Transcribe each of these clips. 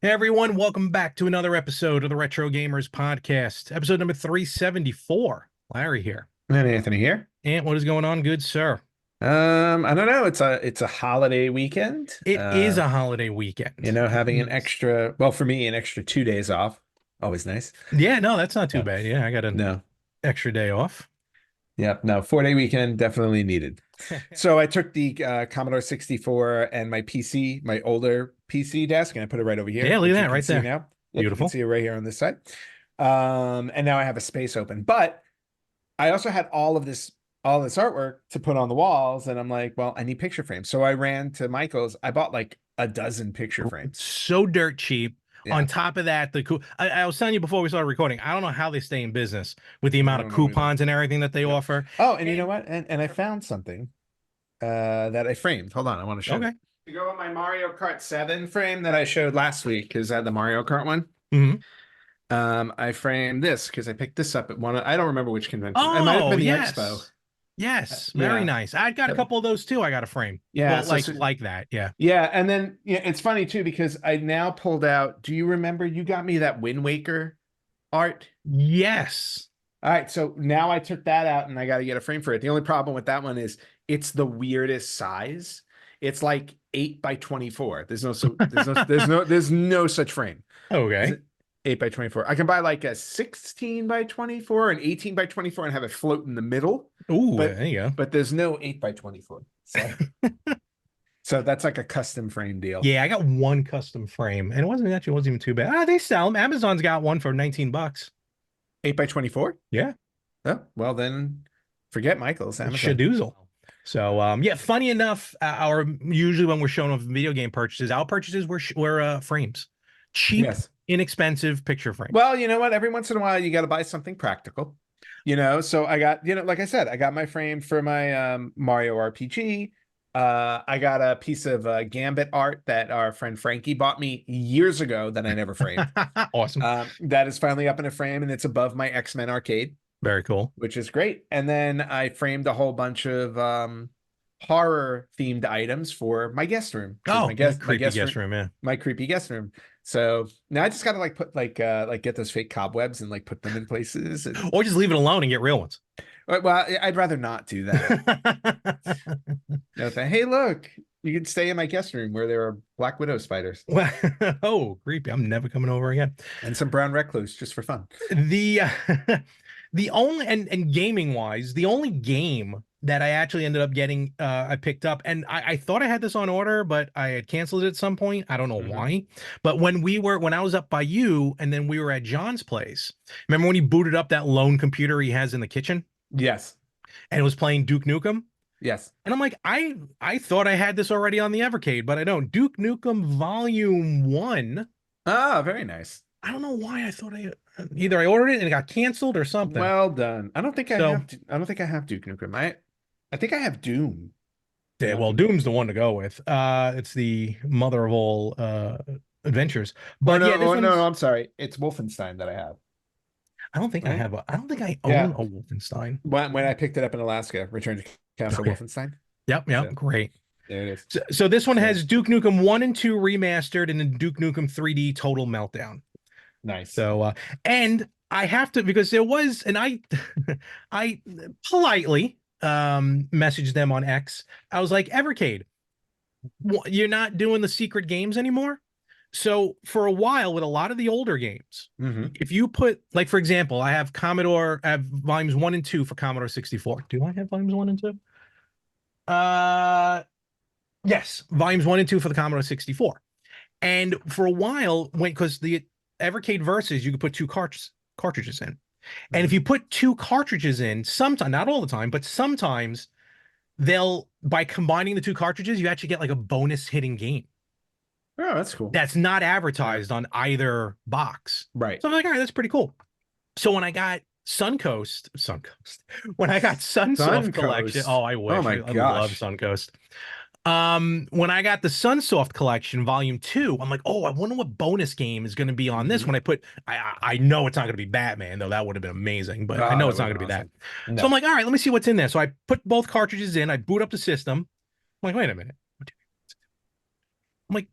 Hey everyone, welcome back to another episode of the Retro Gamers Podcast, episode number 374. Larry here. And Anthony here. And what is going on, good sir? I don't know. It's a holiday weekend. It is a holiday weekend. It Having an is. extra, well, for me, an extra 2 days off. Always nice. Yeah, no, that's not too Yeah. bad. Yeah, I got an No. extra day off. Yeah. No. 4 day weekend definitely needed. So I took the Commodore 64 and my PC, my older PC desk, and I put it right over Yeah, here, look at which you that can right see there. now. Yep, you can Beautiful. see it right here on this side. And now I have a space open. But I also had all this artwork to put on the walls, and I'm like, well, I need picture frames. So I ran to Michael's. I bought like a dozen picture frames. So dirt cheap. On Yeah. top of that, I was telling you before we started recording, I don't know how they stay in business with the I amount of don't know either. coupons and everything that they Yep. offer. Oh, and you know what? And I found something that I framed. Hold on, I want to show Okay. you. To go on my Mario Kart 7 frame that I showed last week, because I had the Mario Kart one. Mhm. I framed this because I picked this up at I don't remember which convention. It might have Oh, been the Expo. yes. Yes, very Yeah. nice. I got a couple of those too. I got a frame. Yeah. Well, like that. Yeah. Yeah, and then it's funny too because I now pulled out. Do you remember you got me that Wind Waker art? Yes. All right, so now I took that out and I got to get a frame for it. The only problem with that one is it's the weirdest size. It's like 8 by 24. There's no such frame. Is Okay. it 8 by 24? I can buy like a 16 by 24, an 18 by 24, and have it float in the middle. Ooh, But there you go. there's no 8 by 24. So that's like a custom frame deal. Yeah, I got one custom frame, and it wasn't even too bad. They sell them. Amazon's got one for 19 bucks. 8 by 24? Yeah. Oh, well then forget Michael's Amazon. Shadoozle. So yeah, funny enough, our usually when we're showing off video game purchases, our purchases were frames. Cheap, Yes. inexpensive picture frames. Well, you know what? Every once in a while you got to buy something practical. So I got, like I said, I got my frame for my Mario RPG. I got a piece of Gambit art that our friend Frankie bought me years ago that I never framed. Awesome. That is finally up in a frame and it's above my X-Men arcade, Very cool. which is great. And then I framed a whole bunch of horror themed items for my guest room. Oh, my creepy guest room, yeah. My creepy guest room. So now I just gotta like put like get those fake cobwebs and like put them in places. Or just leave it alone and get real ones. Well, I'd rather not do that. Hey, look, you can stay in my guest room where there are Black Widow spiders Well, oh, creepy. I'm never coming over again. and some brown recluse just for fun. The the only and gaming wise, the only game that I actually ended up getting I picked up, and I thought I had this on order, but I had canceled it at some point. I don't know why. But when I was up by you and then we were at John's place, remember when he booted up that lone computer he has in the kitchen Yes. and it was playing Duke Nukem? Yes. And I'm like, I thought I had this already on the Evercade, but I don't. Duke Nukem Volume 1. Ah, very nice. I don't know why I thought either I ordered it and it got canceled or something. Well done. I don't think I So- have. I don't think I have Duke Nukem. I think I have Doom. Yeah, well, Doom's the one to go with. It's the mother of all adventures. But yeah, this one's, no, I'm sorry. It's Wolfenstein that I have. I don't think I Right? have I don't think I Yeah. own a Wolfenstein. When I picked it up in Alaska, Return to Castle Okay. Wolfenstein. Yep, Yeah. great. There it is. So this one has Duke Nukem 1 and 2 remastered and then Duke Nukem 3D Total Meltdown. Nice. So and I have to, because there was, and I I politely messaged them on X. I was like, Evercade, you're not doing the secret games anymore. So for a while with a lot of the older games, if you put, like, for example, I have volumes 1 and 2 for Commodore 64. Do I have volumes 1 and 2? Yes, volumes 1 and 2 for the Commodore 64. And for a while, because the Evercade Versus, you could put two cartridges in. And if you put two cartridges in, sometimes, not all the time, but sometimes by combining the two cartridges, you actually get like a bonus hidden game. Oh, that's cool. That's not advertised on either box. Right. So I'm like, all right, that's pretty cool. So when I got Suncoast, when I got Sunsoft Collection, oh, I wish. Oh my I gosh. love Suncoast. When I got the Sunsoft Collection Volume 2, I'm like, oh, I wonder what bonus game is going to be on this. When I know it's not going to be Batman, though. That would have been amazing, but I know it's not going to be awesome. that. So I'm like, all right, let me see what's in there. So I put both cartridges in, I boot up the system. I'm like, wait a minute. I'm like,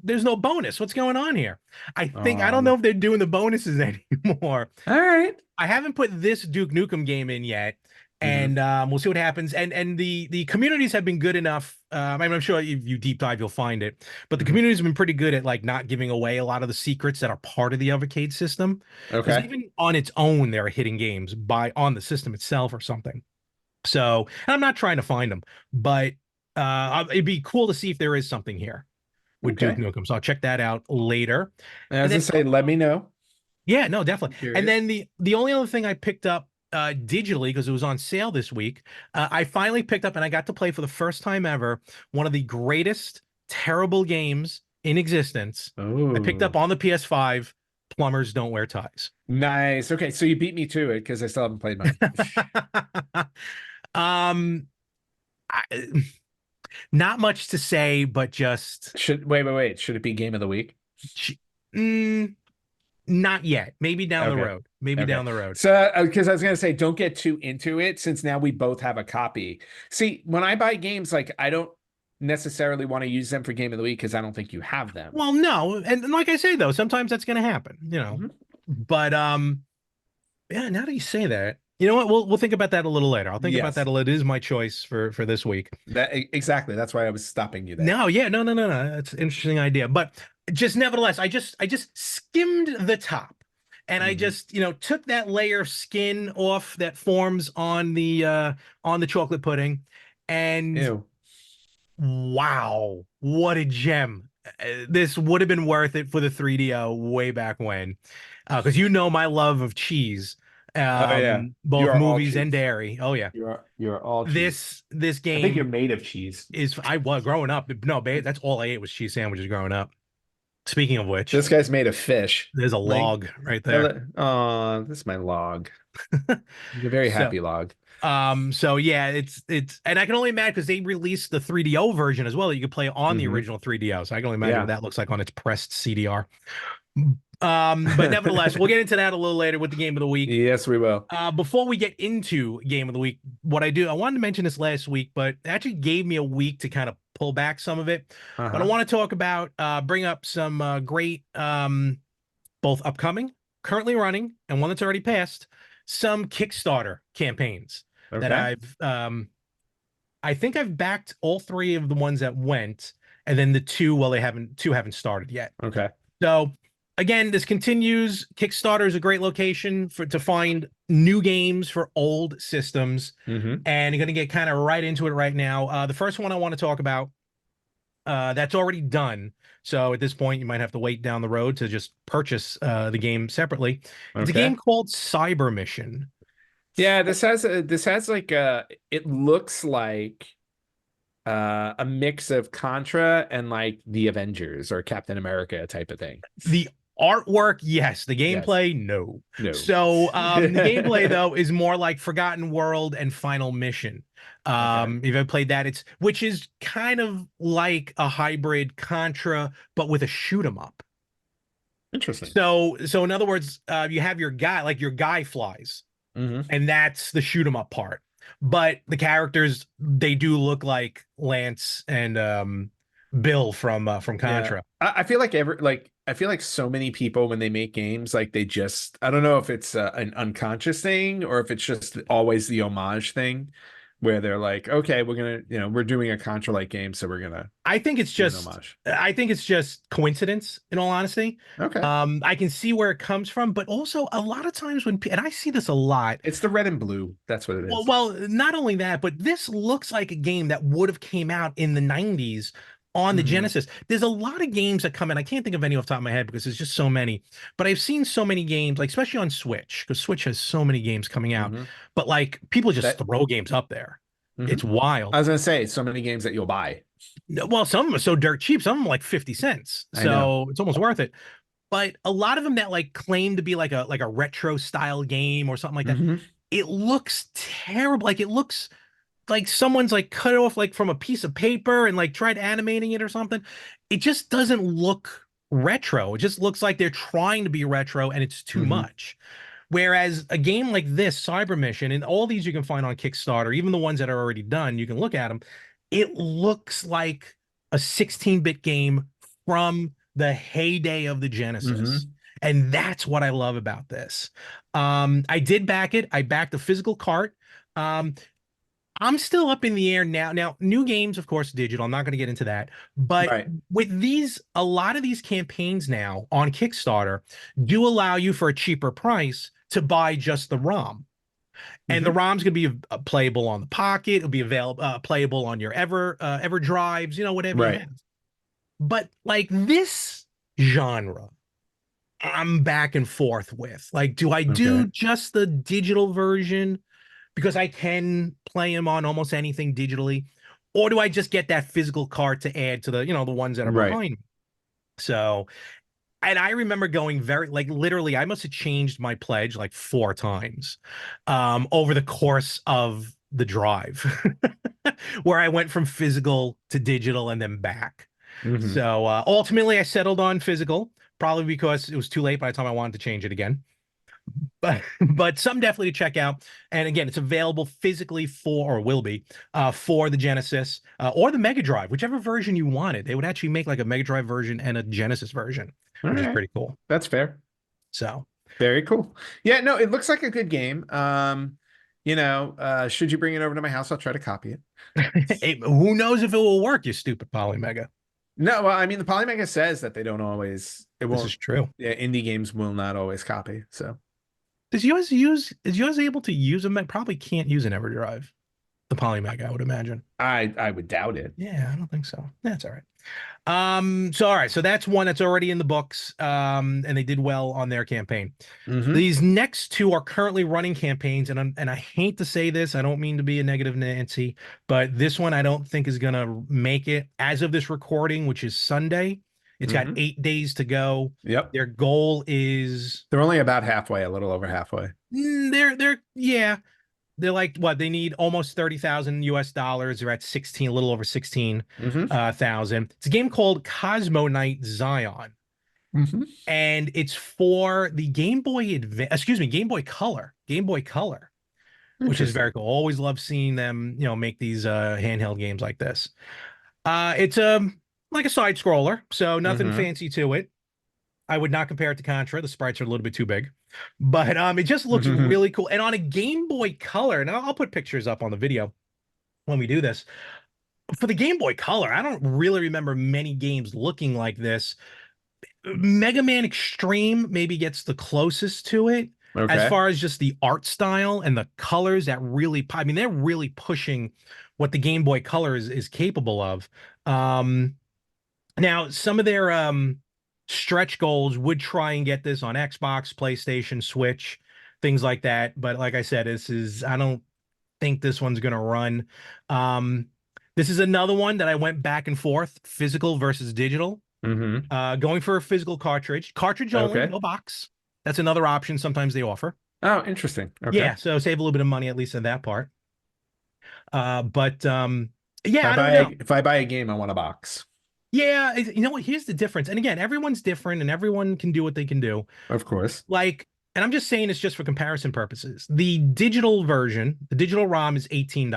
there's no bonus. What's going on here? I don't Um, know if they're doing the bonuses anymore. all right. I haven't put this Duke Nukem game in yet, Mhm. and we'll see what happens. And the communities have been good enough. I mean, I'm sure if you deep dive, you'll find it. But the Mhm. communities have been pretty good at like not giving away a lot of the secrets that are part of the arcade system, because Okay. even on its own, there are hidden games by on the system itself or something. So, and I'm not trying to find them, but it'd be cool to see if there is something here with Duke Okay. Nukem. So I'll check that out later. And As I then say, let me know. yeah, no, I'm definitely. And curious. then the only other thing I picked up digitally because it was on sale this week, I finally picked up and I got to play for the first time ever one of the greatest terrible games in existence. I picked up Oh, on the PS5, Plumbers Don't Wear Ties. nice. Okay, so you beat me to it because I still haven't played mine. um, I, not much to say, but just Should wait. Should it be game of the week? mm, not yet. Maybe down the Okay. road. Maybe Okay. down the road. So, because I was gonna say, don't get too into it since now we both have a copy. See, when I buy games, like I don't necessarily want to use them for game of the week because I don't think you have them. Well, no, and like I say though, sometimes that's going to happen, you know. Mhm. But yeah, now that you say that, you know what? We'll think about that a little later. I'll think about that Yes, a little. It is my choice for this week. exactly. That's why I was stopping you there. No, yeah, no. That's an interesting idea. But just nevertheless, I just skimmed the top and I Mhm. just, took that layer of skin off that forms on the chocolate pudding and Ew. wow, what a gem. This would have been worth it for the 3DO way back when. Because you know my love of cheese, Oh yeah. You both are all movies and cheese. dairy. Oh yeah. You're all cheese. This I think you're game made of cheese. is I was growing up. No, babe, that's all I ate was cheese sandwiches growing up. Speaking of which, This guy's made of fish. there's a Like, log right there. oh, this is my log. He's a very So happy log. so yeah, it's and I can only imagine because they released the 3DO version as well that you could play on the Hmm. original 3DO. So I can only imagine what Yeah. that looks like on its pressed CDR. But nevertheless, we'll get into that a little later with the game of the week. Yes, we will. Before we get into game of the week, I wanted to mention this last week, but it actually gave me a week to kind of pull back some of it. But I Uh-huh. want to talk about, bring up some great, both upcoming, currently running, and one that's already passed, some Kickstarter campaigns that Okay. I think I've backed all three of the ones that went, and then the two, well, two haven't started yet. Okay. So again, this continues. Kickstarter is a great location to find new games for old systems, Hmm. and you're going to get kind of right into it right now. The first one I want to talk about that's already done. So at this point, you might have to wait down the road to just purchase the game separately. It's a game Okay. called Cyber Mission. Yeah, this has like it looks like a mix of Contra and like the Avengers or Captain America type of thing. The artwork, yes. The Yes. gameplay, no. No. So the gameplay though is more like Forgotten World and Final Mission. Okay. If you played that, it's which is kind of like a hybrid Contra, but with a shoot 'em up. Interesting. So in other words, you have your guy flies, Hmm. and that's the shoot 'em up part. But the characters they do look like Lance and Bill from Yeah. Contra. I feel like I feel like so many people when they make games, like they just I don't know if it's an unconscious thing or if it's just always the homage thing where they're like, okay, we're gonna, we're doing a Contra like game, so we're gonna I think it's do an just homage. I think it's just coincidence, in all honesty. Okay. I can see where it comes from, but also a lot of times and I see this a lot. It's the red and blue. That's what it Well, is. well, not only that, but this looks like a game that would have came out in the 90s on the Hmm. Genesis. There's a lot of games that come in. I can't think of any off the top of my head because there's just so many. But I've seen so many games, like especially on Switch, because Switch has so many games coming out. Hmm. But like people just That. throw games up there. Hmm. It's wild. I was gonna say so many games that you'll buy. No, well, some of them are so dirt cheap. Some of them are like 50 cents. I know. So it's almost worth it. But a lot of them that like claim to be like a retro style game or something like that, Hmm. it looks terrible. Like it looks like someone's like cut it off like from a piece of paper and like tried animating it or something. It just doesn't look retro. It just looks like they're trying to be retro and it's too Hmm. much. Whereas a game like this, Cyber Mission, and all these you can find on Kickstarter, even the ones that are already done, you can look at them. It looks like a 16-bit game from the heyday of the Genesis. Mm-hmm. And that's what I love about this. I did back it. I backed the physical cart. Um, I'm still up in the air now. Now, new games, of course, digital. I'm not going to get into that. But Right. with these, a lot of these campaigns now on Kickstarter do allow you for a cheaper price to buy just the ROM. And the Mm-hmm. ROM's going to be playable on the Pocket. It'll be available, playable on your Ever drives, whatever you Right. have. But like this genre, I'm back and forth with. Like, do I do Okay. just the digital version because I can play them on almost anything digitally, or do I just get that physical card to add to the ones that are Right. behind me? So, and I remember going very, like, literally, I must have changed my pledge like 4 times over the course of the drive, where I went from physical to digital and then back. Mm-hmm. So ultimately, I settled on physical, probably because it was too late by the time I wanted to change it again. But some definitely to check out. And again, it's available physically for, or will be, for the Genesis or the Mega Drive, whichever version you wanted. They would actually make like a Mega Drive version and a Genesis version, All which is right. pretty cool. That's fair. So, Very cool. Yeah, no, it looks like a good game. Should you bring it over to my house, I'll try to copy it. who knows if it will work, you stupid Polymega. No, well, I mean, the Polymega says that they don't always, it This is won't, true. yeah, indie games will not always copy. So Is yours able to use them? Probably can't use an EverDrive. The Polymega, I would imagine. I would doubt it. Yeah, I don't think so. That's all right. So all right, so that's one that's already in the books. And they did well on their campaign. Mm-hmm. These next two are currently running campaigns, and I hate to say this, I don't mean to be a negative Nancy, but this one I don't think is gonna make it as of this recording, which is Sunday. It's got Mm-hmm. 8 days to go. Yep. Their goal is They're only about halfway, a little over halfway. they're yeah, they're like what they need almost 30,000 US dollars. They're at 16, a little over 16 Mm-hmm. thousand. It's a game called Cosmo Knight Zion, Mm-hmm. and it's for the Game Boy excuse me, Game Boy Color, which is very Interesting. cool. Always love seeing them, make these handheld games like this. It's like a side scroller, so nothing Mm-hmm. fancy to it. I would not compare it to Contra. The sprites are a little bit too big, but it just looks Mm-hmm. really cool. And on a Game Boy Color, and I'll put pictures up on the video when we do this. For the Game Boy Color, I don't really remember many games looking like this. Mega Man Extreme maybe gets the closest to it as Okay. far as just the art style and the colors that really, I mean, they're really pushing what the Game Boy Color is capable of. Um, Now, some of their stretch goals would try and get this on Xbox, PlayStation, Switch, things like that. But like I said, I don't think this one's going to run. Um, this is another one that I went back and forth, physical versus digital. Mm-hmm. Going for a physical cartridge only, Okay. no box. That's another option sometimes they offer. Oh, interesting. Okay. Yeah, so save a little bit of money at least in that part. But If yeah, I I don't buy know. if I buy a game, I want a box. Yeah, you know what? Here's the difference. And again, everyone's different and everyone can do what they can do. Of course. Like, and I'm just saying it's just for comparison purposes. The digital version, the digital ROM is $18.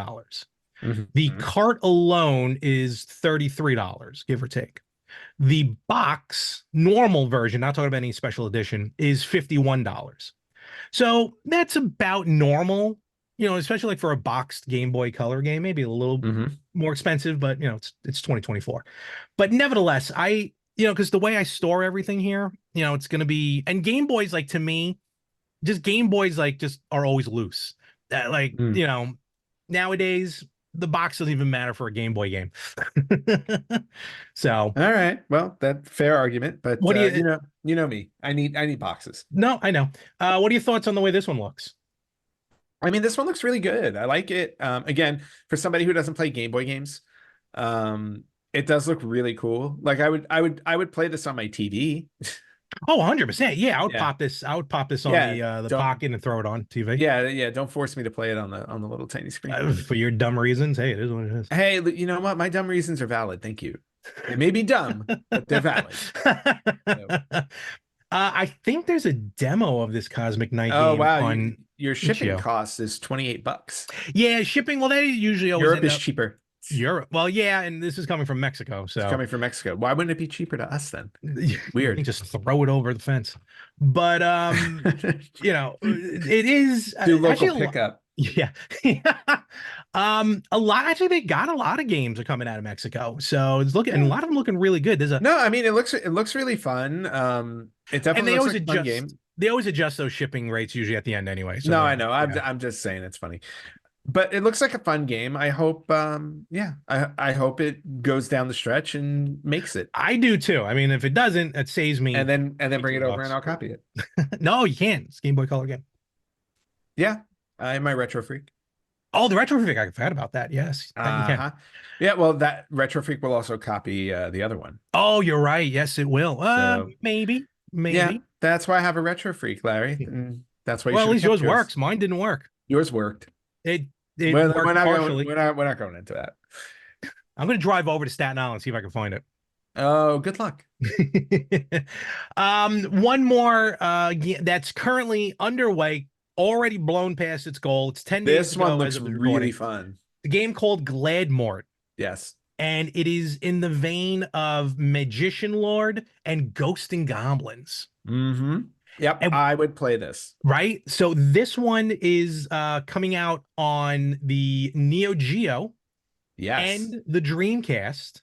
The Mm-hmm. cart alone is $33, give or take. The box, normal version, not talking about any special edition, is $51. So that's about normal, especially like for a boxed Game Boy Color game, maybe a little Mm-hmm. more expensive, but it's 2024. But nevertheless, because the way I store everything here, it's gonna be, and Game Boys, like, to me, just Game Boys, like, just are always loose. Like, Mm. nowadays the box doesn't even matter for a Game Boy game. So All right. Well, that fair argument, but what do you you know me. I need boxes. no, I know. What are your thoughts on the way this one looks? I mean, this one looks really good. I like it. Again, for somebody who doesn't play Game Boy games, it does look really cool. Like I would play this on my TV. Oh, 100%. Yeah, Yeah. I would pop this on Yeah. the Don't pocket and throw it on TV. yeah, yeah, don't force me to play it on the little tiny screen. For your dumb reasons. Hey, it is what it is. Hey, you know what? My dumb reasons are valid. Thank you. They may be dumb, but they're valid. So- I think there's a demo of this Cosmic Knight Oh game wow, on your shipping itch.io. cost is $28. Yeah, shipping. Well, they usually always Europe end is up cheaper. Europe. Well, yeah, and this is coming from Mexico, It's so coming from Mexico. Why wouldn't it be cheaper to us then? Weird. just throw it over the fence. But it is Do local actually a lot. pickup. Yeah. A lot actually they got a lot of games are coming out of Mexico. So it's looking and a Yeah. lot of them looking really good. There's a No, I mean it looks really fun. It and definitely looks like a fun game. they always adjust those shipping rates usually at the end anyway. So No, they're I like, know. yeah. I'm just saying it's funny. But it looks like a fun game. I hope yeah, I hope it goes down the stretch and makes it. I do too. I mean, if it doesn't, it saves me And then bring it over and $18. I'll copy it. No, you can't. It's Game Boy Color game. Yeah. I'm my retro freak. Oh, the retro freak. I forgot about that. Yes, that you can. Uh-huh. Yeah, well that retro freak will also copy the other one. Oh, you're right. Yes, it will. So Maybe, yeah, maybe. that's why I have a retro freak, Larry. And that's why you Well, at should have least kept yours yours. works. Mine didn't work. Yours worked. It Well, worked partially. we're not going into that. I'm gonna drive over to Staten Island and see if I can find it. Oh, good luck. One more that's currently underway, already blown past its goal. It's 10 days This to one go looks as of the really recording. fun. The game called Gladmort, Yes. and it is in the vein of Magician Lord and Ghost and Goblins. Mm-hmm. Yep, And I would play this. right, so this one is coming out on the Neo Geo Yes. and the Dreamcast.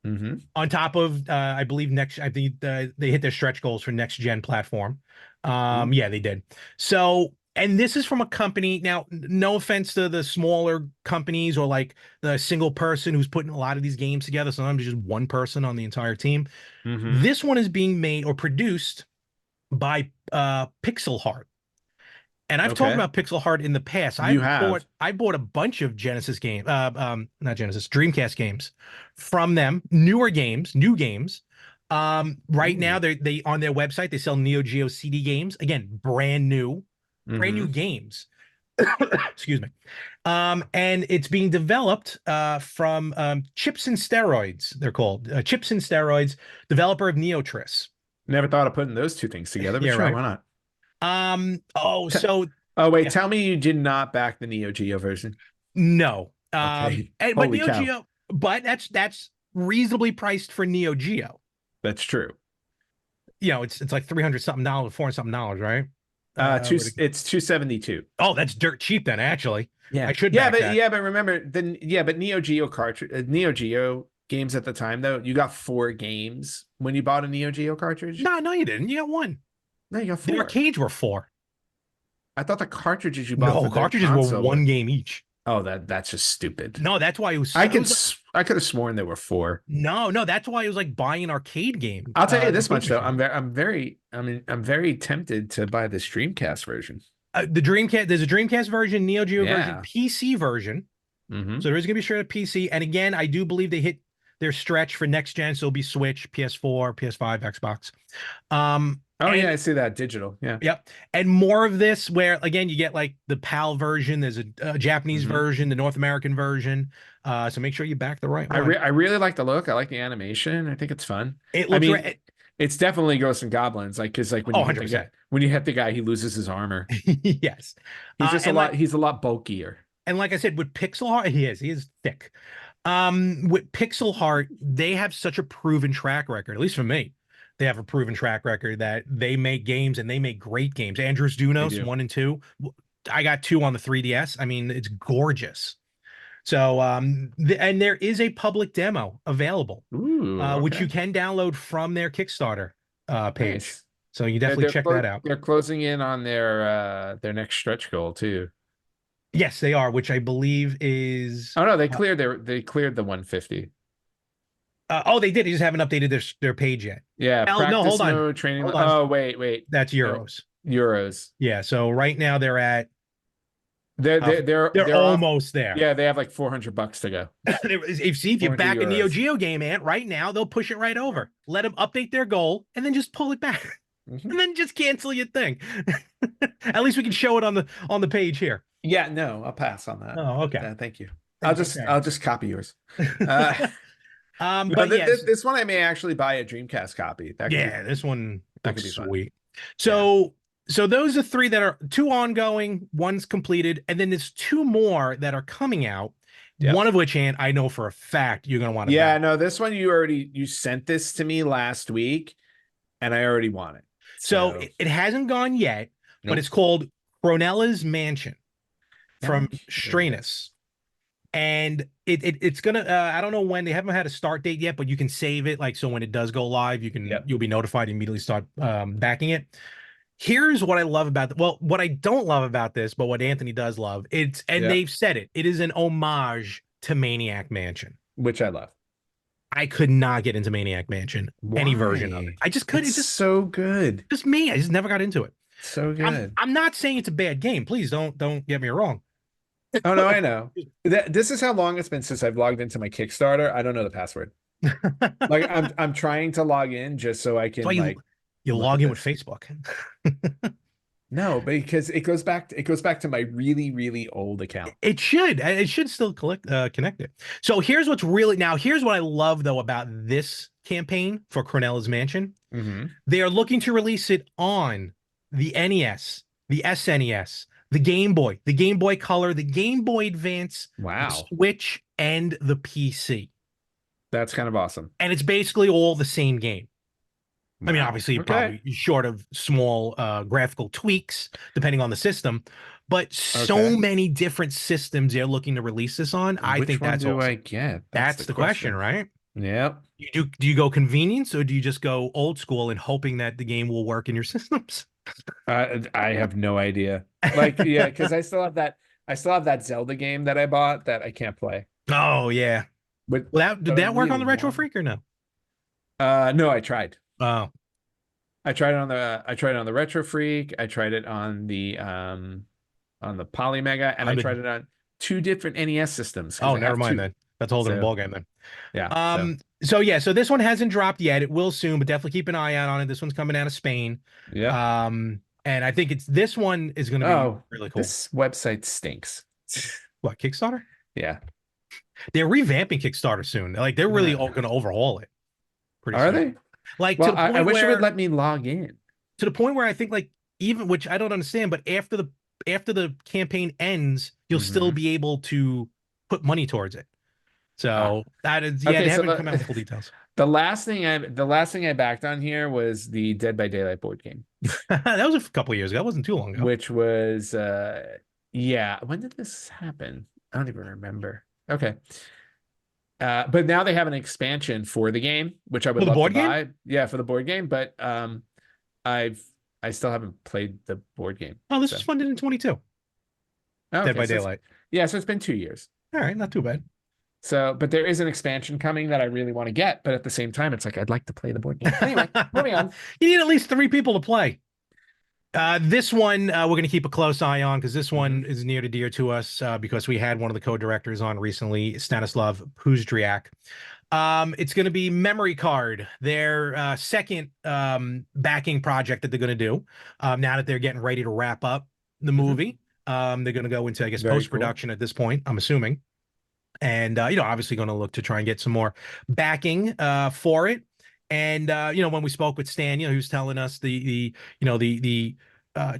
Mm-hmm. On top of I believe I think they hit their stretch goals for next gen platform. Yeah, they did. So, and this is from a company. Now, no offense to the smaller companies or like the single person who's putting a lot of these games together. Sometimes just one person on the entire team. Mm-hmm. This one is being made or produced by Pixel Heart. And I've talked Okay. about Pixel Heart in the past. You have. I bought a bunch of Genesis game, not Genesis, Dreamcast games from them, new games. Right now Ooh. they on their website they sell Neo Geo CD games. Again, brand new Mm-hmm. games. Excuse me. And it's being developed from Chips and Steroids, they're called. Chips and Steroids, developer of Neotris. Never thought of putting those two things together, but Yeah, sure, right. why not? Oh, T- so oh wait, yeah. tell me you did not back the Neo Geo version. No. Okay. But Holy Neo cow. Geo, but that's reasonably priced for Neo Geo. That's true. It's like 300 something dollars, 400 something dollars, right? It's 272. Oh, that's dirt cheap then, actually. Yeah. I should back that. But remember but Neo Geo cartridge Neo Geo games at the time though, you got 4 games when you bought a Neo Geo cartridge. No, you didn't. You got one. No, you got The 4. arcades were 4. I thought the cartridges you bought No, for the cartridges were console one game each. Oh, that's just stupid. No, that's why it was. I could have sworn there were 4. No, that's why it was like buying an arcade game. I'll tell you this arcade much though. machine. I'm very tempted to buy this Dreamcast version. The Dreamcast. There's a Dreamcast version, Neo Geo version, Yeah. PC version. Mm-hmm. So there is going to be straight up PC. And again, I do believe they hit their stretch for next gen. So it'll be Switch, PS4, PS5, Xbox. Oh yeah, I see that digital. Yeah. Yep. And more of this where again you get like the PAL version, there's a Japanese version, the North American version. So make sure you back the right one. I really like the look. I like the animation. I think it's fun. It looks it's definitely Ghosts and Goblins. Like because like when you hit the guy, when you hit the guy, he loses his armor. Yes. He's just he's a lot bulkier. And like I said, with Pixel Heart, he is thick. With Pixel Heart, they have such a proven track record, at least for me. They have a proven track record that they make games and they make great games. Andrew's Dunos 1 and 2. I got 2 on the 3DS. I mean, it's gorgeous. So, and there is a public demo available, which you can download from their Kickstarter page. Nice. So you definitely check that out. They're closing in on their next stretch goal too. Yes, they are, which I believe is. Oh no, they cleared the 150. They did. They just haven't updated their page yet. Yeah. No, hold on. Mode, training. Hold on. Oh wait. That's euros. Euros. Yeah. So right now they're at. They're almost there. Yeah, they have like $400 to go. if you back a Neo Geo game, Ant, right now they'll push it right over. Let them update their goal and then just pull it back, and then just cancel your thing. At least we can show it on the page here. Yeah, no, I'll pass on that. Oh, okay. Thank you. I'll just copy yours. But yes, this one I may actually buy a Dreamcast copy. This one that looks could be sweet. So those are 3 that are 2 ongoing, 1's completed, and then there's 2 more that are coming out. Yep. One of which, and I know for a fact you're gonna want to Yeah, back. no, this one you sent this to me last week and I already want it. So So it hasn't gone yet, but nope. it's called Cronella's Mansion from I'm Stranus. curious. And it's gonna I don't know when, they haven't had a start date yet, but you can save it, like, so when it does go live, Yep. you'll be notified, immediately start backing it. Here's what I love about well, what I don't love about this, but what Anthony does love, and Yep. they've said it is an homage to Maniac Mansion. Which I love. I could not get into Maniac Mansion, any version of it. Why? I just could. It's It just so good. just me. I just never got into it. So good. I'm not saying it's a bad game. Please don't get me wrong. Oh no, I know. This is how long it's been since I've logged into my Kickstarter. I don't know the password. Like I'm trying to log in just so I So can you like look log at in with this. Facebook. No, because it goes back to my really, really old account. It should still connect it. So here's what I love though about this campaign for Cornella's Mansion. Hmm. They are looking to release it on the NES, the SNES, the Game Boy Color, the Game Boy Advance, the Wow. Switch, and the PC. That's kind of awesome. And it's basically all the same game. I mean, Wow. obviously, Okay. probably short of small graphical tweaks depending on the system, but so Okay. many different systems they're looking to release this on. I Which think one that's do I awesome. get? That's That's the the question, question. right? Yep. Do you go convenience, or do you just go old school and hoping that the game will work in your systems? I have no idea. Like, yeah, because I still have that Zelda game that I bought that I can't play. Oh yeah. But Well, did but I that work on really the Retro want. Freak or no? No, I tried. Oh, I tried it on the Retro Freak. I tried it on the Polymega, and I I'm tried the. it on two different NES systems because Oh, I never have mind two. then. That's a whole different So ballgame then. yeah, so So yeah, so this one hasn't dropped yet. It will soon, but definitely keep an eye out on it. This one's coming out of Spain. yep. And I think this one is going to be Oh, really cool. this website stinks. What, Kickstarter? Yeah. They're revamping Kickstarter soon. Like they're really Uh, going to overhaul it pretty are soon. they? Like Well, I wish it would let me log in. to the point where I think, like, even, which I don't understand, but after the campaign ends, you'll still Hmm. be able to put money towards it. Ah, So that is, yeah, okay. they So haven't come out with full details. the last thing I backed on here was the Dead by Daylight board game, That was a couple of years ago. That wasn't too long ago. which was yeah. When did this happen? I don't even remember. Okay. But now they have an expansion for the game, which I would For the love to board game? buy. Yeah, for the board game, but I've I still haven't played the board game. Oh, this was So funded in 22. Dead okay, by Daylight. so it's been 2 years. All right, not too bad. So, but there is an expansion coming that I really want to get, but at the same time, it's like I'd like to play the board game. Anyway, moving on. You need at least three people to play. This one we're going to keep a close eye on because this Mhm. one is near to dear to us because we had one of the co-directors on recently, Stanislav Puzdriak. It's going to be Memory Card, their second backing project that they're going to do now that they're getting ready to wrap up the Mhm. movie. They're going to go into, I guess, Very cool. post-production at this point, I'm assuming. And obviously going to look to try and get some more backing for it. And when we spoke with Stan, he was telling us the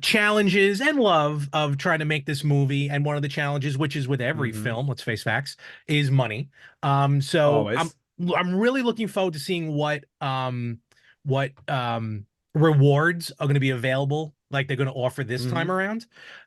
challenges and love of trying to make this movie. And one of the challenges, which is with every Hmm. film, let's face facts, is money. So Always. I'm really looking forward to seeing what rewards are going to be available, like they're going to offer this time Hmm. around.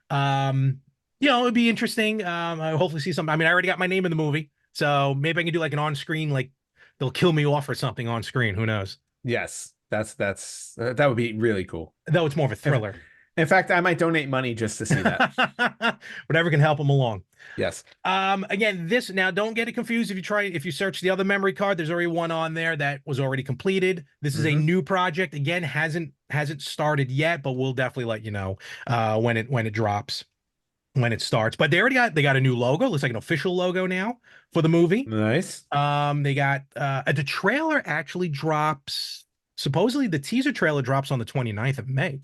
Um, it'd be interesting. I hopefully see something. I mean, I already got my name in the movie, so maybe I can do like an on-screen, like they'll kill me off or something on screen. Who knows? Yes, that would be really cool. Though it's more of a If, thriller. in fact, I might donate money just to see that. Whatever can help them along. Yes. Again, this now don't get it confused. If you search the other memory card, there's already one on there that was already completed. This is a Hmm. new project. Again, hasn't started yet, but we'll definitely let you know when it drops, when it starts. But they got a new logo. Looks like an official logo now for the movie. Nice. They got the trailer actually drops. Supposedly the teaser trailer drops on the 29th of May.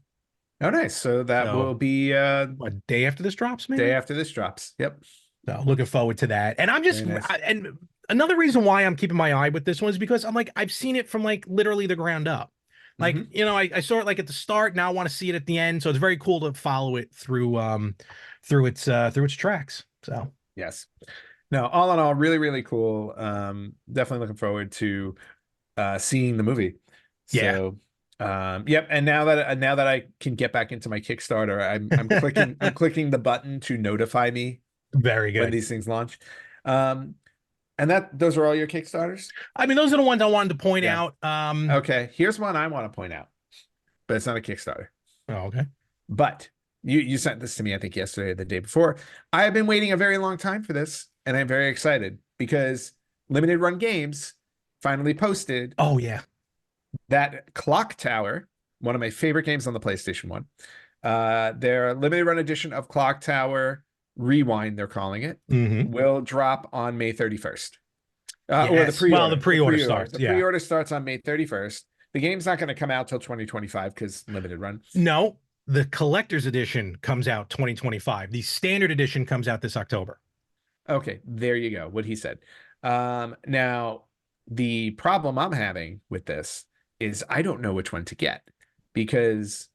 Oh, nice. So that So will be a day after this drops, day maybe. after this drops. Yep. So looking forward to that. And I'm just Very nice. and another reason why I'm keeping my eye with this one is because I'm like, I've seen it from like literally the ground up. Like, Hmm. I saw it like at the start. Now I want to see it at the end. So it's very cool to follow it through its tracks. So Yes. No, all in all, really, really cool. Definitely looking forward to seeing the movie. Yeah. So, yep. And now that I can get back into my Kickstarter, I'm clicking the button to notify me Very when good. these things launch. Um, and those are all your Kickstarters? I mean, those are the ones I wanted to point Yeah. out. Okay. Here's one I want to point out, but it's not a Kickstarter. Oh, okay. But you sent this to me, I think yesterday or the day before. I have been waiting a very long time for this, and I'm very excited because Limited Run Games finally posted Oh yeah. that Clock Tower, one of my favorite games on the PlayStation 1. Their limited run edition of Clock Tower Rewind, they're calling it, Hmm. will drop on May 31st. Or the Yes. Well, the pre-order. pre-order starts. The Yeah. pre-order starts on May 31st. The game's not going to come out till 2025 because limited run. No, the collector's edition comes out 2025. The standard edition comes out this October. Okay, there you go. What he said. Now, the problem I'm having with this is I don't know which one to get because,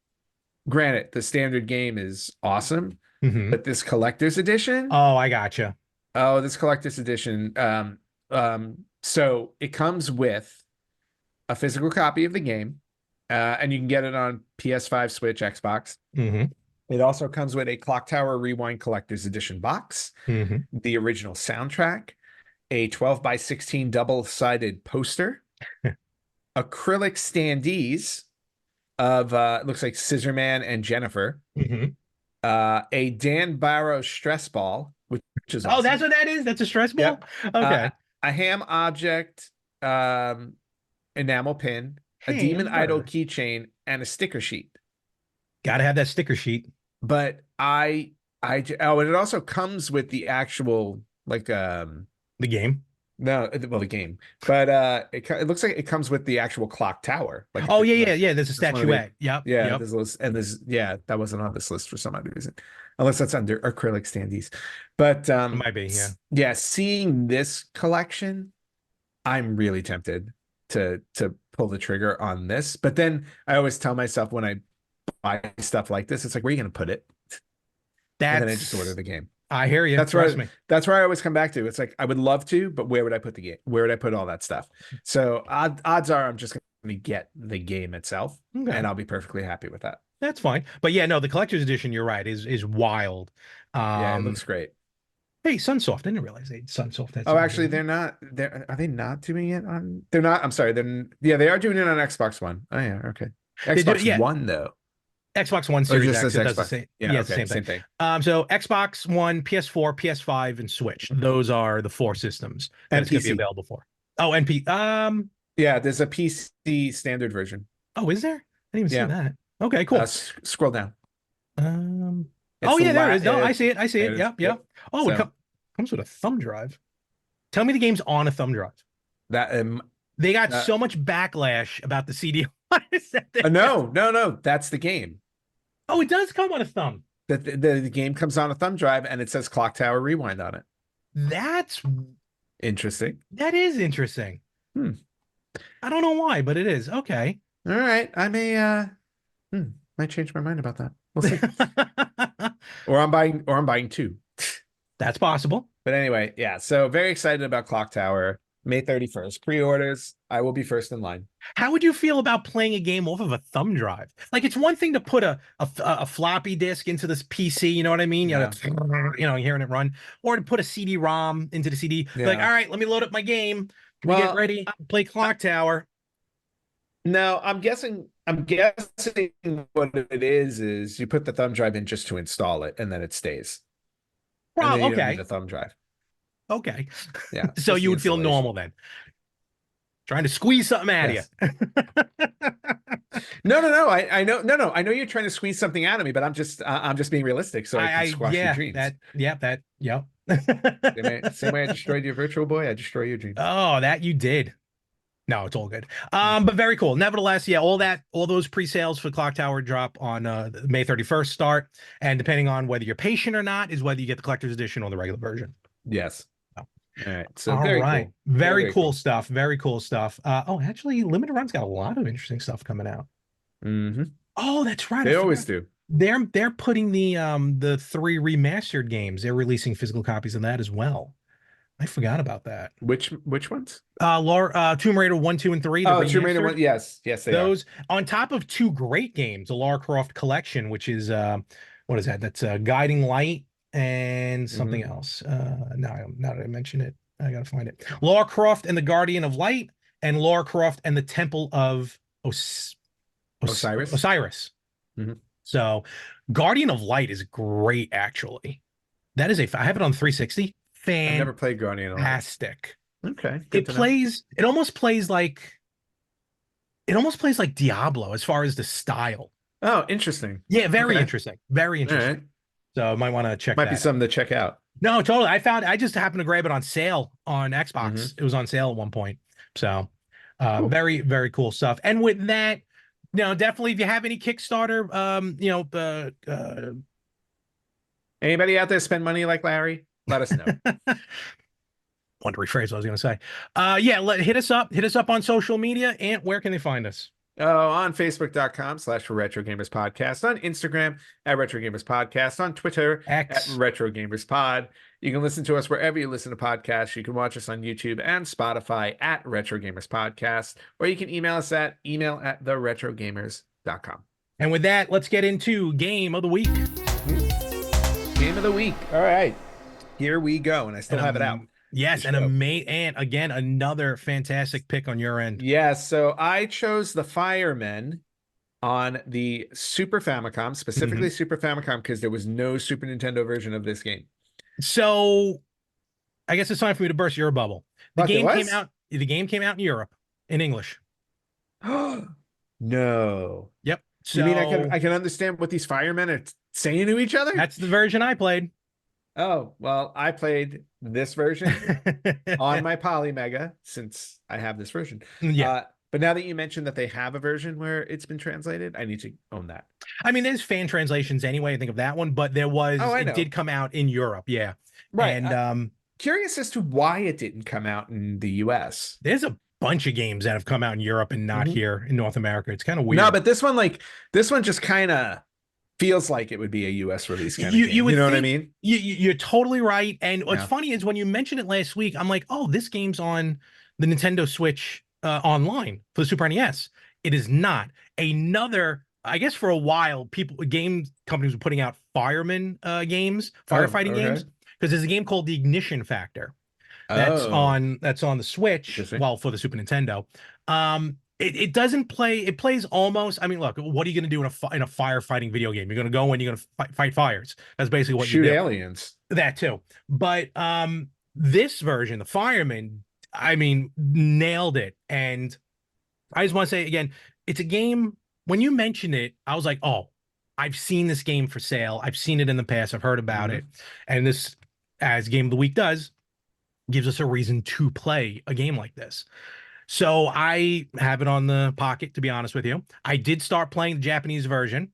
granted, the standard game is awesome, Hmm. but this collector's edition, Oh, I gotcha. oh, this collector's edition, so it comes with a physical copy of the game, and you can get it on PS5, Switch, Xbox. Hmm. It also comes with a Clock Tower Rewind Collector's Edition box, Hmm. the original soundtrack, a 12 by 16 double-sided poster, acrylic standees of it looks like Scissorman and Jennifer, Hmm. a Dan Barrow stress ball, which is Oh, awesome. that's what that is? That's a stress ball? Yep. Okay. A ham object enamel pin, a demon idol Hammer. keychain, and a sticker sheet. Gotta have that sticker sheet. But oh, and it also comes with the actual like The game. no, well the game, but it looks like it comes with the actual clock tower. Like Oh, yeah, like yeah, yeah. There's a it's one of the statuette. Yep. yeah, Yep. there's a list, and there's yeah, that wasn't on this list for some odd reason, unless that's under acrylic standees. But It might be, yeah. yeah, seeing this collection, I'm really tempted to pull the trigger on this. But then I always tell myself when I buy stuff like this, it's like, where are you going to put it? And then I just order That's the game. I hear you. That's Trust where me. that's where I always come back to. It's like I would love to, but where would I put the game? Where would I put all that stuff? So odds are I'm just going to get the game itself, Okay. and I'll be perfectly happy with that. That's fine. But yeah, no, the collector's edition, you're right, is wild. Yeah, it looks great. Hey, Sunsoft. I didn't realize Sunsoft had Oh, something actually, doing are they not doing it on? They're not. I'm sorry. Yeah, they are doing it on Xbox One. Oh yeah, okay. it. They do, Xbox yeah, One though. Xbox One Or Series just X. says It does the Xbox. same. Yeah, Yeah, it's the okay, same same thing. thing. So Xbox One, PS4, PS5, and Switch. Those are the four systems that And it's going to be PC. available for. Oh, and Yeah, there's a PC standard version. oh, is there? I didn't even see Yeah. that. Okay, cool. Scroll down. It's Oh the yeah, there it is. No, I it's, see it. I see there it. it is. Yep, yep. Oh, it So comes with a thumb drive. Tell me the game's on a thumb drive. that They got so much backlash about the CD. no, that's the game. Oh, it does come on a thumb. The game comes on a thumb drive and it says Clock Tower Rewind on it. That's Interesting. that is interesting. Hmm. I don't know why, but it is. Okay. All right. I may might change my mind about that. We'll see. Or I'm buying two. That's possible. But anyway, yeah. So very excited about Clock Tower. May 31st. Pre-orders. I will be first in line. How would you feel about playing a game off of a thumb drive? Like it's one thing to put a floppy disk into this PC, you know what I mean? Yeah. Hearing it run, or to put a CD-ROM into the CD. Yeah. Like, all right, let me load up my game. We get ready. Play Clock Tower. No, I'm guessing what it is you put the thumb drive in just to install it, and then it stays. And then you don't Okay. need a thumb drive. Okay. Yeah. So you would feel normal then. Trying to squeeze something out of you. No. I know. No. I know you're trying to squeeze something out of me, but I'm just being realistic, so I can squash your dreams. Yep. Same way I destroyed your Virtual Boy, I destroy your dreams. Oh, that you did. No, it's all good. But very cool. Nevertheless, yeah, all those pre-sales for Clock Tower drop on May 31st start, and depending on whether you're patient or not, is whether you get the collector's edition or the regular version. Yes. Oh. All right. So Cool. Very cool cool stuff. Very cool stuff. Oh, actually, Limited Run's got a lot of interesting stuff coming out. Mm-hmm. Oh, that's right. They always do. They're putting the 3 remastered games. They're releasing physical copies of that as well. I forgot about that. Which ones? Tomb Raider 1, 2, and 3, the Oh, Tomb Raider remastered. one. Yes, yes, they are. Those on top of two great games, the Lara Croft collection, which is what is that? That's Guiding Light and something Hmm. else. Now that I mention it, I gotta find it. Lara Croft and the Guardian of Light, and Lara Croft and the Temple of Osiris. Osiris. Hmm. So, Guardian of Light is great, actually. That is I have it on 360. I've never played Guardian of Light. Fantastic. Okay, good It to know. plays. It almost plays like Diablo as far as the style. Oh, interesting. Yeah, very Okay, interesting. Very all interesting. right. So I might want to check Might be that out. something to check out. No, totally. I just happened to grab it on sale on Xbox. Hmm. It was on sale at one point. So Cool. very, very cool stuff. And with that, definitely if you have any Kickstarter, Anybody out there spend money like Larry? Let us know. want to rephrase what I was going to say. Yeah, hit us up on social media. And where can they find us? Oh, on Facebook.com/Retro Gamers Podcast, on Instagram at Retro Gamers Podcast, on Twitter at X. Retro Gamers Pod. You can listen to us wherever you listen to podcasts. You can watch us on YouTube and Spotify at Retro Gamers Podcast, or you can email us at email@theretrogamers.com. And with that, let's get into Game of the Week. Game of the week. All right, here we go, and I still have it out. Yes, to show. and again, another fantastic pick on your end. Yeah, so I chose the Firemen on the Super Famicom, specifically Super Famicom, because there was no Super Nintendo version of this game. So I guess it's time for me to burst your bubble. The But there game came was? out. The game came out in Europe in English. No. Yep. You mean So I can understand what these firemen are saying to each other? that's the version I played. Oh, well, I played this version on my Polymega since I have this version. Yeah. But now that you mentioned that they have a version where it's been translated, I need to own that. I mean, there's fan translations anyway. I think of that one, but it did come out in Europe. Yeah. Right. And Curious as to why it didn't come out in the US. there's a bunch of games that have come out in Europe and not here in North America. It's kind of weird. No, but this one just kind of feels like it would be a US release kind of game. You know what I mean? You're totally right. And what's funny is when you mentioned it last week, I'm like, oh, this game's on the Nintendo Switch online for the Super NES. It is not. I guess for a while, game companies were putting out firemen games, firefighting games, because there's a game called The Ignition Factor that's on the Switch, well, for the Super Nintendo. It doesn't play. It plays almost. I mean, look, what are you going to do in a firefighting video game? You're going to go and you're going to fight fires. That's basically what you do. Shoot aliens. That too. But this version, the Fireman, I mean, nailed it. And I just want to say again, it's a game. When you mentioned it, I was like, oh, I've seen this game for sale. I've seen it in the past. I've heard about it. And this, as Game of the Week does, gives us a reason to play a game like this. So I have it on the pocket, to be honest with you. I did start playing the Japanese version,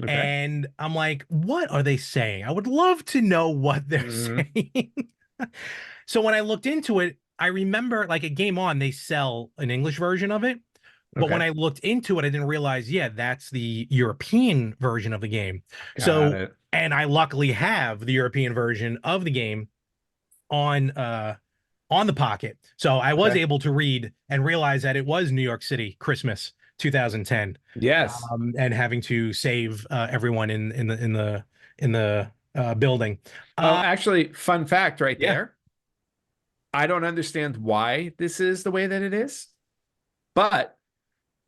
and I'm like, what are they saying? I would love to know what they're saying. So when I looked into it, I remember like at Game On, they sell an English version of it. But when I looked into it, I didn't realize, yeah, that's the European version of the game. And I luckily have the European version of the game on the pocket. So I was able to read and realize that it was New York City Christmas 2010. Yes. And having to save everyone in the building. Actually, fun fact right there. I don't understand why this is the way that it is, but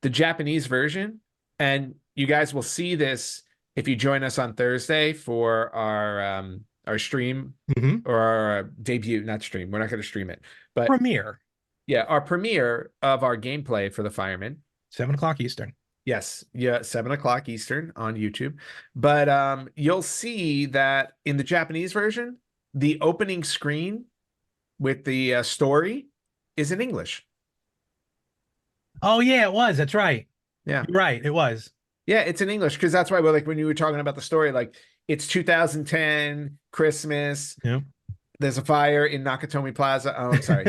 the Japanese version, and you guys will see this if you join us on Thursday for our stream or our debut, not stream. We're not going to stream it, but premiere. Yeah, our premiere of our gameplay for the Firemen. 7:00 Eastern. Yes, yeah, 7:00 Eastern on YouTube. But you'll see that in the Japanese version, the opening screen with the story is in English. Oh yeah, it was. That's right. Yeah, you're right. It was. Yeah, it's in English because that's why we're like when you were talking about the story, like it's 2010 Christmas. Yeah. There's a fire in Nakatomi Plaza. Oh, I'm sorry.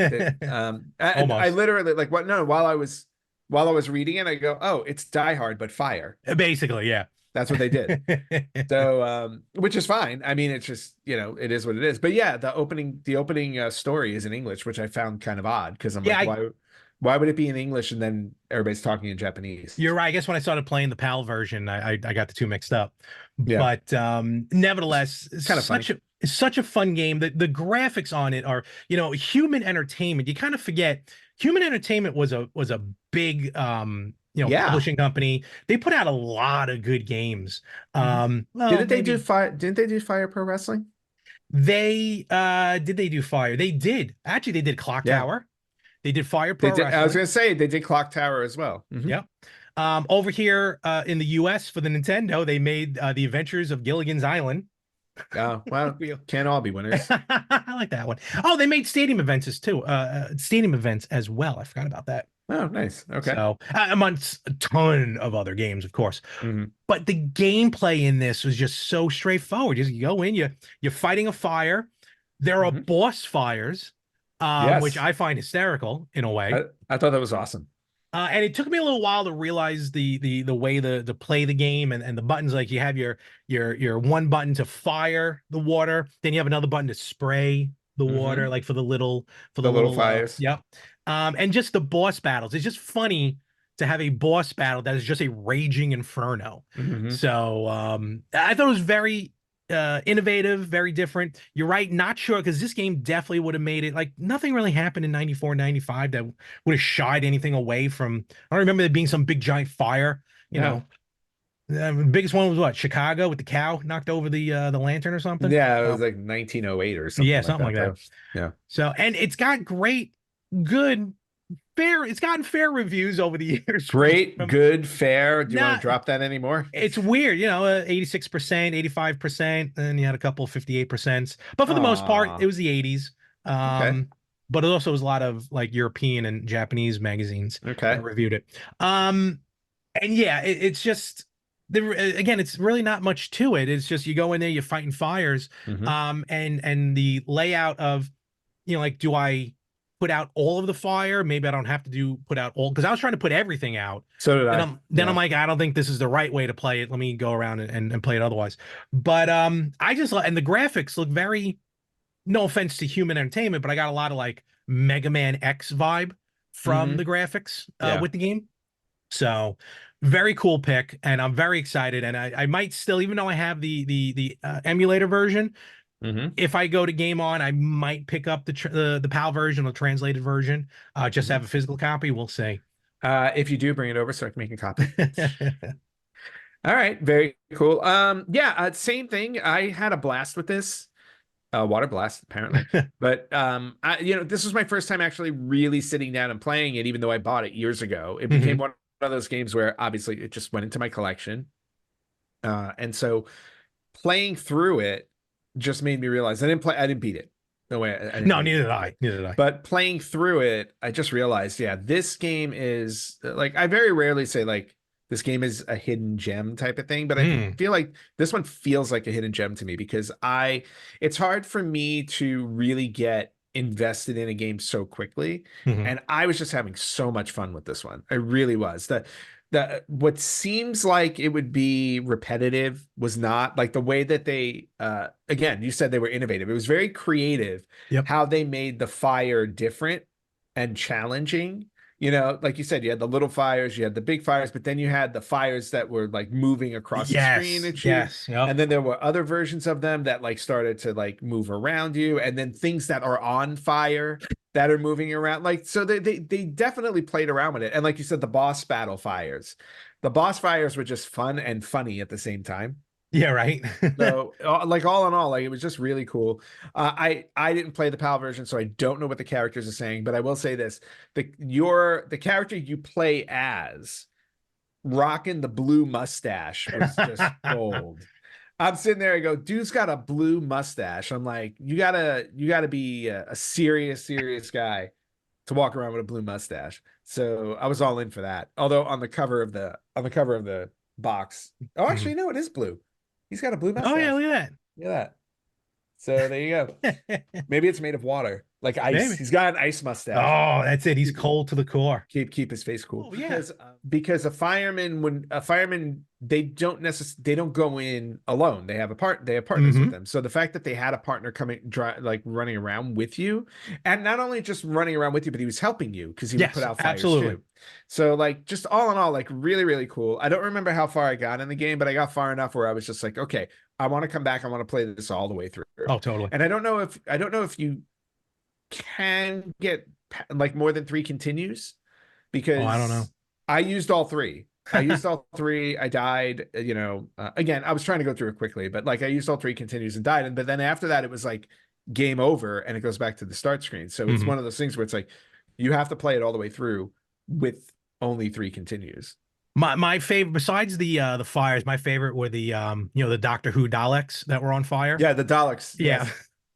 I literally while I was reading it, I go, oh, it's Die Hard, but fire. Basically, yeah. That's what they did. So, which is fine. I mean, it's just, it is what it is. But yeah, the opening story is in English, which I found kind of odd because I'm Yeah, like, why would it be in English and then everybody's talking in Japanese? you're right. I guess when I started playing the PAL version, I got the two mixed up. Yeah, But nevertheless, it's kind of funny. it's such a fun game. The graphics on it are, Human Entertainment. You kind of forget Human Entertainment was a big Yeah. publishing company. They put out a lot of good games. Mhm. Well, maybe Didn't they do Fire Pro Wrestling? they did they do Fire? They did. Actually, they did Clock Yeah. Tower. They did Fire They Pro did. I was Wrestling. gonna say they did Clock Tower as well. Yep. Over here in the US for the Nintendo, they made The Adventures of Gilligan's Island. Oh, well, can't all be winners. I like that one. Oh, they made stadium events too. Stadium events as well. I forgot about that. Oh, nice. Okay. So amongst a ton of other games, of course. Mhm. But the gameplay in this was just so straightforward. Just you go in, you're fighting a fire. There are Mhm. boss fires, which Yes. I find hysterical in a way. I thought that was awesome. And it took me a little while to realize the way to play the game and the buttons. Like you have your one button to fire the water, then you have another button to spray the water, Mhm. like for the little The little fires. yep. And just the boss battles. It's just funny to have a boss battle that is just a raging inferno. Mhm. So I thought it was very innovative, very different. You're right, not sure because this game definitely would have made it like nothing really happened in 94, 95 that would have shied anything away from. I don't remember there being some big giant fire, you No. know. The biggest one was what, Chicago with the cow knocked over the lantern or something. Yeah, it was So like 1908 or yeah, something like something that, like that. though. Yeah. So and it's got great, good, fair. It's gotten fair reviews over the years Great, from good, fair. Do you want to not. drop that anymore? It's weird, 86%, 85%, and you had a couple of 58%. But for the most part, Aw. it was the 80s. Okay. But it also was a lot of like European and Japanese magazines that Okay. reviewed it. And yeah, it's just there again, it's really not much to it. It's just you go in there, you're fighting fires. Mhm. And the layout of, like, do I put out all of the fire? Maybe I don't have to put out all because I was trying to put everything out. So did And I. I'm Yeah. like, I don't think this is the right way to play it. Let me go around and play it otherwise. But I just and the graphics look very, no offense to Human Entertainment, but I got a lot of like Mega Man X vibe from the Mhm. graphics Yeah. with the game. So very cool pick, and I'm very excited. And I might still, even though I have the emulator version, Mhm. if I go to Game On, I might pick up the PAL version or translated version. Just Mhm. have a physical copy. We'll see. If you do, bring it over so I can make a copy. All right, very cool. Yeah, same thing. I had a blast with this. Water blast, apparently. But this was my first time actually really sitting down and playing it, even though I bought it years ago. It became Mhm. one of those games where obviously it just went into my collection. And so playing through it just made me realize I didn't beat it. No way, I didn't No, beat neither it. did I. Neither did I. But playing through it, I just realized, yeah, this game is like, I very rarely say like this game is a hidden gem type of thing, but I Mm. feel like this one feels like a hidden gem to me because it's hard for me to really get invested in a game so quickly. Mhm. And I was just having so much fun with this one. I really was. The what seems like it would be repetitive was not like the way that they again, you said they were innovative. It was very creative Yep. how they made the fire different and challenging. Like you said, you had the little fires, you had the big fires, but then you had the fires that were like moving across the screen Yes. at you. Yes. Yep. And then there were other versions of them that like started to like move around you, and then things that are on fire that are moving around. Like, so they definitely played around with it. And like you said, the boss battle fires. The boss fires were just fun and funny at the same time. Yeah. Right. So, like all in all, like it was just really cool. I didn't play the PAL version, so I don't know what the characters are saying. But I will say this: the character you play as, rocking the blue mustache, was just gold. I'm sitting there, I go, dude's got a blue mustache. I'm like, you gotta be a serious, serious guy to walk around with a blue mustache. So I was all in for that. Although on the cover of the box, oh, Mhm. actually, no, it is blue. He's got a blue Oh yeah. mustache. Look at Look at that. So there you go. that. Maybe it's made of water. like ice. Maybe. He's got an ice mustache. Oh, that's it. He's Keep cold to the core. keep his face cool Oh yeah. because a fireman when a fireman they don't necessarily they don't go in alone. They have partners with Hmm. them. So the fact that they had a partner like running around with you, and not only just running around with you, but he was helping you because he would put Yes, out fires absolutely. too. So like just all in all, like really really cool. I don't remember how far I got in the game, but I got far enough where I was just like, okay, I want to come back. I want to play this all the way through. Oh, totally. And I don't know if you can get like more than 3 continues Oh, I don't know. because I used all 3. I used all 3. I died, again, I was trying to go through it quickly, but like I used all 3 continues and died. But then after that, it was like game over and it goes back to the start screen. So it's Hmm. one of those things where it's like you have to play it all the way through with only 3 continues. My favorite, besides the fires, my favorite were the the Doctor Who Daleks that were on fire. Yeah, the Daleks. Yeah.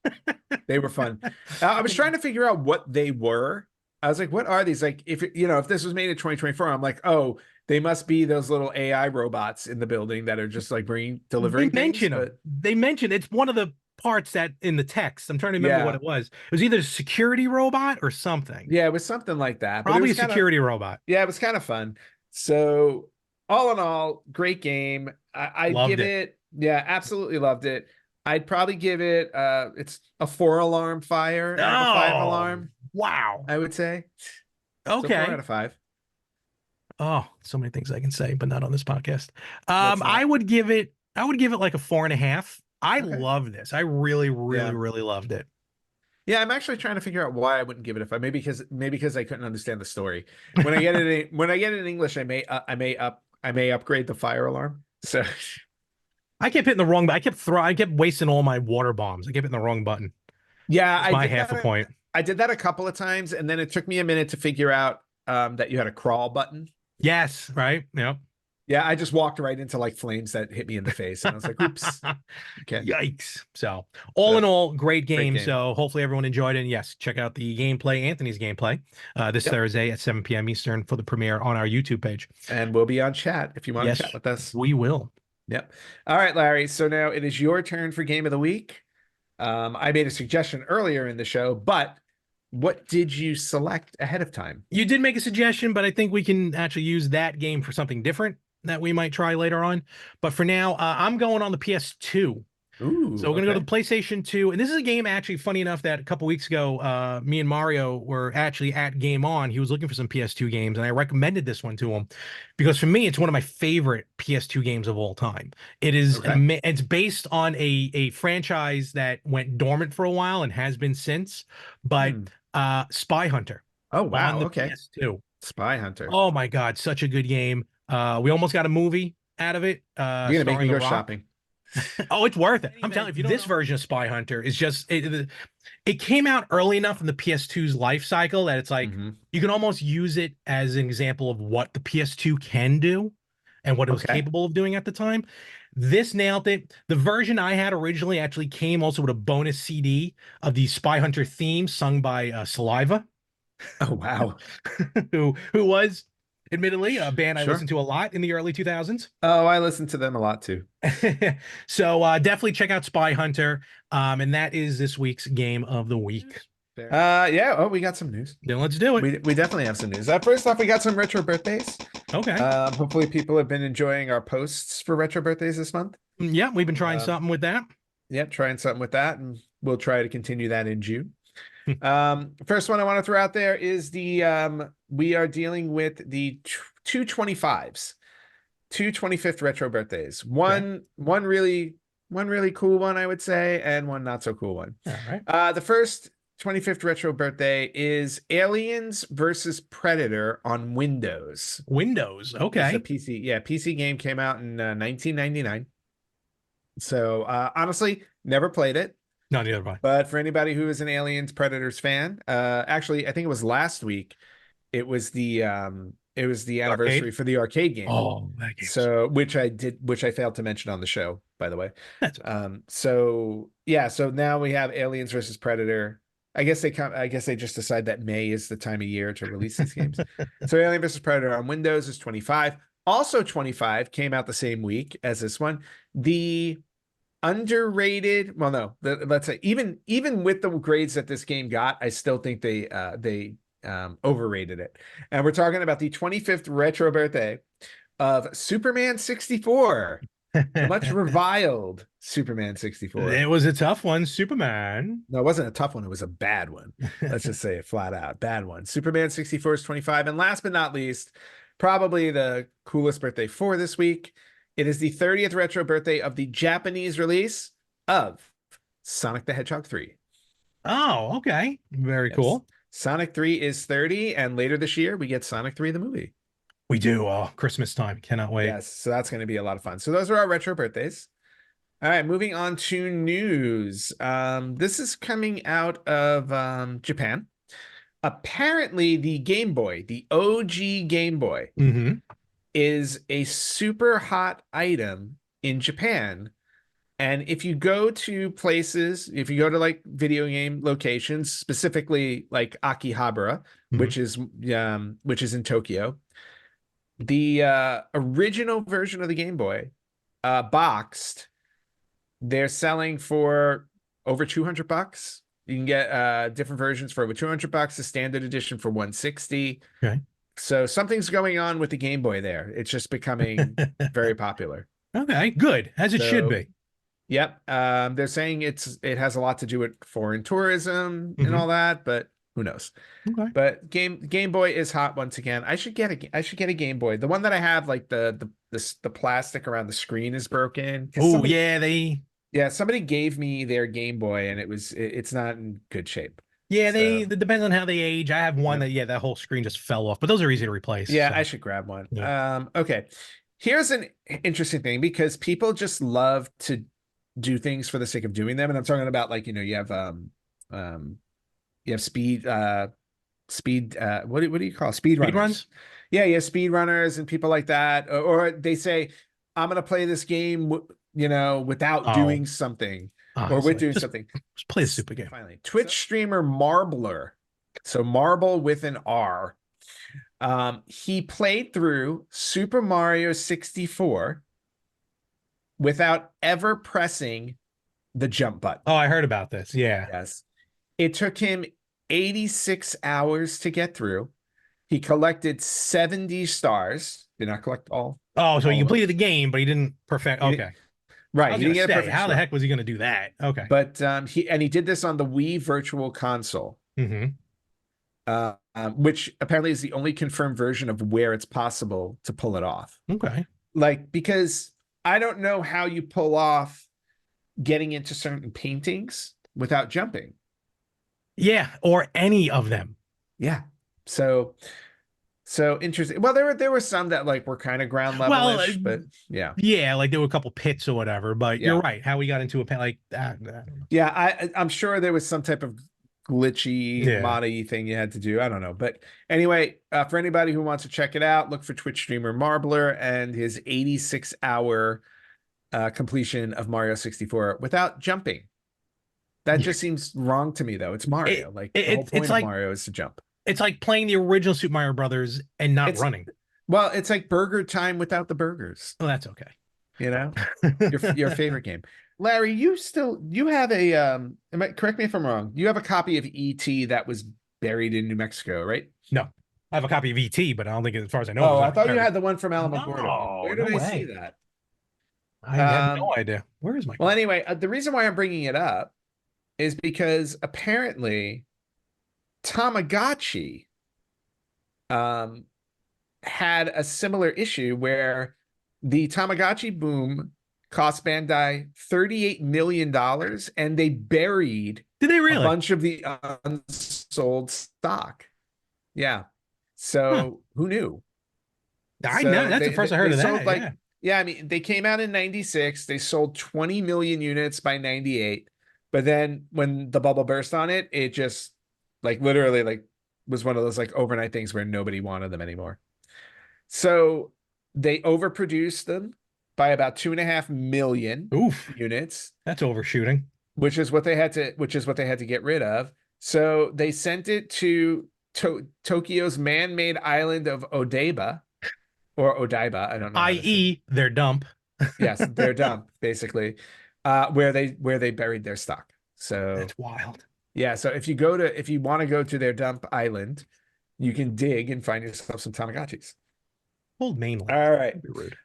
Yes, they were fun. I was trying to figure out what they were. I was like, what are these? Like, if this was made in 2024, I'm like, oh, they must be those little AI robots in the building that are just like They delivering things. mention them. But They mention it's one of the parts that in the text. I'm trying to remember what yeah, it was. It was either a security robot or something. yeah, it was something like that. But it Probably was a kind of, security robot. yeah, it was kind of fun. So all in all, great game. I'd Loved give it. it, yeah, absolutely loved it. I'd probably give it, it's a 4 alarm fire out of a 5 Oh, alarm, wow. I would say. So 4 out Okay. of 5. Oh, so many things I can say, but not on this podcast. What's that? I would give it like a 4.5. I Okay. love this. I really, really, Yeah. really loved it. Yeah, I'm actually trying to figure out why I wouldn't give it a 5. Maybe because I couldn't understand the story. When I get it in English, I may upgrade the fire alarm. So I kept hitting the wrong, I kept wasting all my water bombs. I kept hitting the wrong button. yeah, That's my half a point. I did that a couple of times, and then it took me a minute to figure out that you had a crawl button. Yes, right. Yep. Yeah, I just walked right into like flames that hit me in the face, and I was like, "Oops." Okay, Yikes. So, all in so all, great great game. game. So, hopefully, everyone enjoyed it. And yes, check out the gameplay, Anthony's gameplay, this Yep, Thursday at 7 p.m. Eastern for the premiere on our YouTube page. and we'll be on chat if you want to Yes, chat with us. we will. Yep. All right, Larry. So now it is your turn for game of the week. I made a suggestion earlier in the show, but what did you select ahead of time? You did make a suggestion, but I think we can actually use that game for something different that we might try later on. But for now, I'm going on the PS2. Ooh, So we're gonna go to okay. the PlayStation 2, and this is a game actually funny enough that a couple weeks ago, me and Mario were actually at Game On. He was looking for some PS2 games, and I recommended this one to him because for me, it's one of my favorite PS2 games of all time. Okay. It's based on a franchise that went dormant for a while and has been since, but Hmm. Spy Hunter Oh, on wow. the Okay. PS2. Spy Hunter. Oh my God, such a good game. We almost got a movie out of it, You're gonna make starring me The go Rock. shopping. Oh, it's worth it. I'm telling you, if you don't this version of Spy Hunter is just it came out early enough in the PS2's life cycle that it's like Hmm. you can almost use it as an example of what the PS2 can do and what it was Okay. capable of doing at the time. This nailed it. The version I had originally actually came also with a bonus CD of the Spy Hunter theme sung by Saliva, Oh, wow. who was admittedly a band I Sure. listened to a lot in the early 2000s. Oh, I listen to them a lot too. So definitely check out Spy Hunter. And that is this week's game of the week. Yeah. Oh, we got some news. Then let's do it. We definitely have some news. First off, we got some retro birthdays. Okay. Hopefully people have been enjoying our posts for retro birthdays this month. Yeah, we've been trying Um, something with that. Yep, trying something with that, and we'll try to continue that in June. First one I want to throw out there is we are dealing with the 225s, 225th retro birthdays. One really cool one, I would say, and one not so cool one. All right. The first 25th retro birthday is Aliens versus Predator on Windows. Windows. It's Okay. a PC, yeah, PC game, came out in 1999. So honestly, never played it. No, neither have I. But for anybody who is an Aliens Predators fan, actually, I think it was last week. It was the anniversary Arcade. for the arcade game. Oh, that game's So which I failed to mention on the show, by the way. that's So yeah, so now we have Aliens versus Predator. I guess they just decide that May is the time of year to release these games. So Alien versus Predator on Windows is 25. Also 25 came out the same week as this one. The underrated. Well, no, let's say even with the grades that this game got, I still think they overrated it. And we're talking about the 25th retro birthday of Superman 64, the much reviled Superman 64. It was a tough one, Superman. No, it wasn't a tough one. It was a bad one. Let's just say it flat out. Bad one. Superman 64 is 25. And last but not least, probably the coolest birthday for this week. It is the 30th retro birthday of the Japanese release of Sonic the Hedgehog 3. Oh, okay. Very Yes. cool. Sonic 3 is 30, and later this year, we get Sonic 3 the movie. We do. Oh, Christmas time. Cannot wait. Yes, so that's going to be a lot of fun. So those are our retro birthdays. All right, moving on to news. This is coming out of Japan. Apparently, the Game Boy, the OG Game Boy, is a super hot item in Japan. And if you go to places, if you go to like video game locations, specifically like Akihabara, which is in Tokyo, the original version of the Game Boy, boxed, they're selling for over $200. You can get different versions for over $200, the standard edition for $160. Okay. So something's going on with the Game Boy there. It's just becoming very popular. Okay, good, as it should be. Yep. They're saying it has a lot to do with foreign tourism and all that, but who knows? Okay. But Game Boy is hot once again. I should get a Game Boy. The one that I have, like the plastic around the screen is broken. Oh yeah, somebody gave me their Game Boy and it's not in good shape. Yeah, it depends on how they age. I have one that whole screen just fell off, but those are easy to replace. Yeah, so. I should grab one. Yeah. Okay. Here's an interesting thing, because people just love to do things for the sake of doing them. And I'm talking about, like, you have speed what do you call speed runners? Yeah, speed runners and people like that. Or they say, I'm gonna play this game without doing something. Honestly, or with doing something. Just play the stupid game. Finally, Twitch streamer Marbler, so Marble with an R, he played through Super Mario 64 without ever pressing the jump button. Oh, I heard about this. Yeah. Yes. It took him 86 hours to get through. He collected 70 stars. Did not collect all. Oh, so he completed the game, but he didn't perfect. Okay. Right. He didn't get how the heck was he going to do that? Okay. But he did this on the Wii Virtual Console. Which apparently is the only confirmed version of where it's possible to pull it off. Okay. Like, because I don't know how you pull off getting into certain paintings without jumping. Yeah, or any of them. Yeah. So interesting. Well, there were some that like were kind of ground level-ish, but yeah. Yeah, like there were a couple pits or whatever, but you're right. How we got into a pit like that. Yeah, I'm sure there was some type of glitchy mod-y thing you had to do. I don't know. But anyway, for anybody who wants to check it out, look for Twitch streamer Marbler and his 86-hour completion of Mario 64 without jumping. That just seems wrong to me, though. It's Mario. The whole point of Mario is to jump. It's like playing the original Super Mario Brothers and not running. Well, it's like burger time without the burgers. Oh, that's okay. Your favorite game. Larry, you have a correct me if I'm wrong. You have a copy of E.T. that was buried in New Mexico, right? No. I have a copy of E.T., but I don't think, as far as I know. Oh, I thought you had the one from Alamogordo. Where did I see that? I have no idea. Where is my copy? Well, anyway, the reason why I'm bringing it up is because apparently Tamagotchi had a similar issue where the Tamagotchi boom cost Bandai $38 million, and they buried a bunch of the unsold stock. Yeah. So who knew? I know. That's the first I heard of that. I mean, they came out in 96. They sold 20 million units by 98. But then when the bubble burst on it, it just literally was one of those overnight things where nobody wanted them anymore. So they overproduced them by about 2.5 million units. That's overshooting. Which is what they had to get rid of. So they sent it to Tokyo's man-made island of Odaiba, or Odaiba. I don't know. I.e., their dump. Yes, their dump, basically. where they buried their stock. So That's wild. yeah, so if you want to go to their dump island, you can dig and find yourself some Tamagotchis. Old mainland. All right. That'd be rude.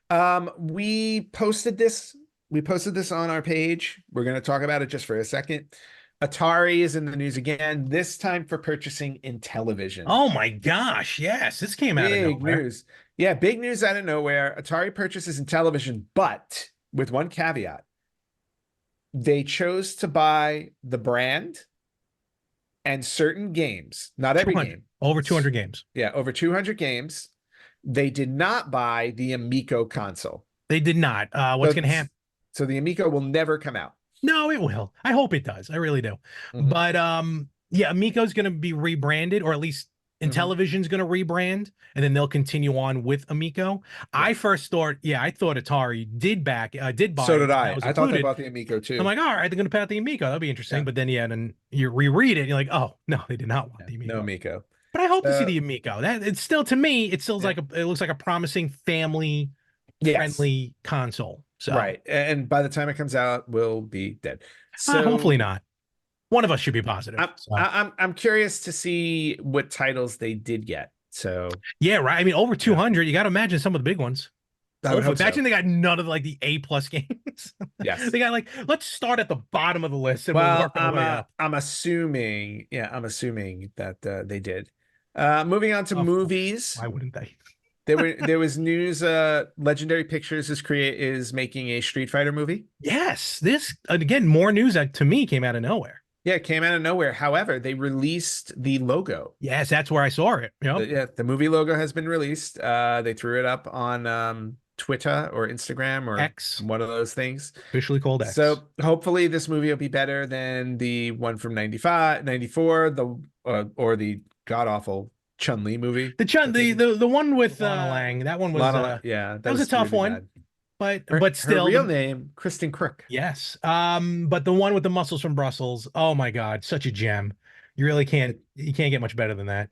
We posted this. We posted this on our page. We're going to talk about it just for a second. Atari is in the news again, this time for purchasing Intellivision. Oh my gosh, yes, this came out of Big nowhere. news. Yeah, big news out of nowhere. Atari purchases Intellivision, but with one caveat. They chose to buy the brand and certain games, not every 200, game. over 200 games. Yeah, over 200 games. They did not buy the Amico console. They did not. What's going to happen? So the Amico will never come out. No, it will. I hope it does. I really do. But yeah, Amico's going to be rebranded, or at least Intellivision's going to rebrand, and then they'll continue on with Amico. I first thought, I thought Atari did buy. So it, did I. that was I thought they included. bought the Amico too. I'm like, all right, they're going to pass the Amico. That'll be interesting. But then, then you reread it, and you're like, oh no, they did not want the Amico. No Amico. But I hope to see the Amico. That it's still, to me, it still like it looks like a promising family friendly console. So right, and by the time it comes out, we'll be dead. So hopefully not. One of us should be positive. I'm curious to see what titles they did get. So yeah, right. I mean, over 200. You got to imagine some of the big ones. Imagine they got none of like the A+ games. Yes, they got like, let's start at the bottom of the list and we'll work our way up. I'm assuming that they did. Moving on to movies. Why wouldn't they? There was news. Legendary Pictures is making a Street Fighter movie. Yes, this again, more news that to me came out of nowhere. Yeah, it came out of nowhere. However, they released the logo. Yes, that's where I saw it. Yep. The movie logo has been released. They threw it up on Twitter or Instagram or X, one of those things. Officially called X. So hopefully this movie will be better than the one from 95, 94, or the god-awful Chun-Li movie. The one with Lang. That one was that was a tough really one. Bad. But still, her real name, Kristen Crook. Yes. But the one with the muscles from Brussels, oh my God, such a gem. You really can't get much better than that.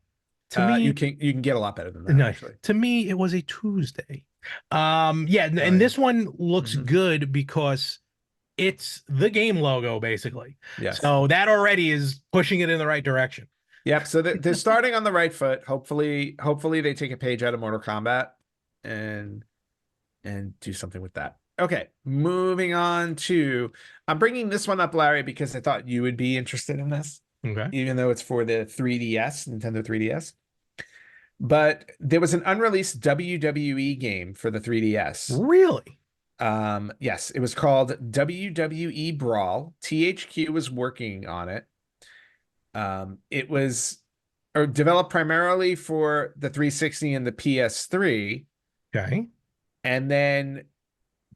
To me, you can get a lot better than that. No, actually. To me, it was a Tuesday. And this one looks good because it's the game logo, basically. Yes. So that already is pushing it in the right direction. Yep. So they're starting on the right foot. Hopefully they take a page out of Mortal Kombat and do something with that. Okay, moving on to, I'm bringing this one up, Larry, because I thought you would be interested in this. Okay. Even though it's for the 3DS, Nintendo 3DS. But there was an unreleased WWE game for the 3DS. Really? Yes, it was called WWE Brawl. THQ was working on it. It was developed primarily for the 360 and the PS3. Okay. And then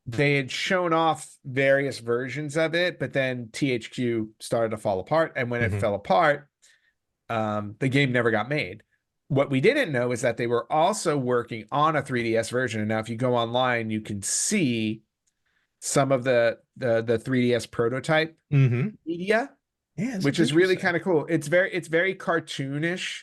they had shown off various versions of it, but then THQ started to fall apart. And when it fell apart, the game never got made. What we didn't know is that they were also working on a 3DS version. And now if you go online, you can see some of the 3DS prototype media, which is really kind of cool. It's very cartoonish.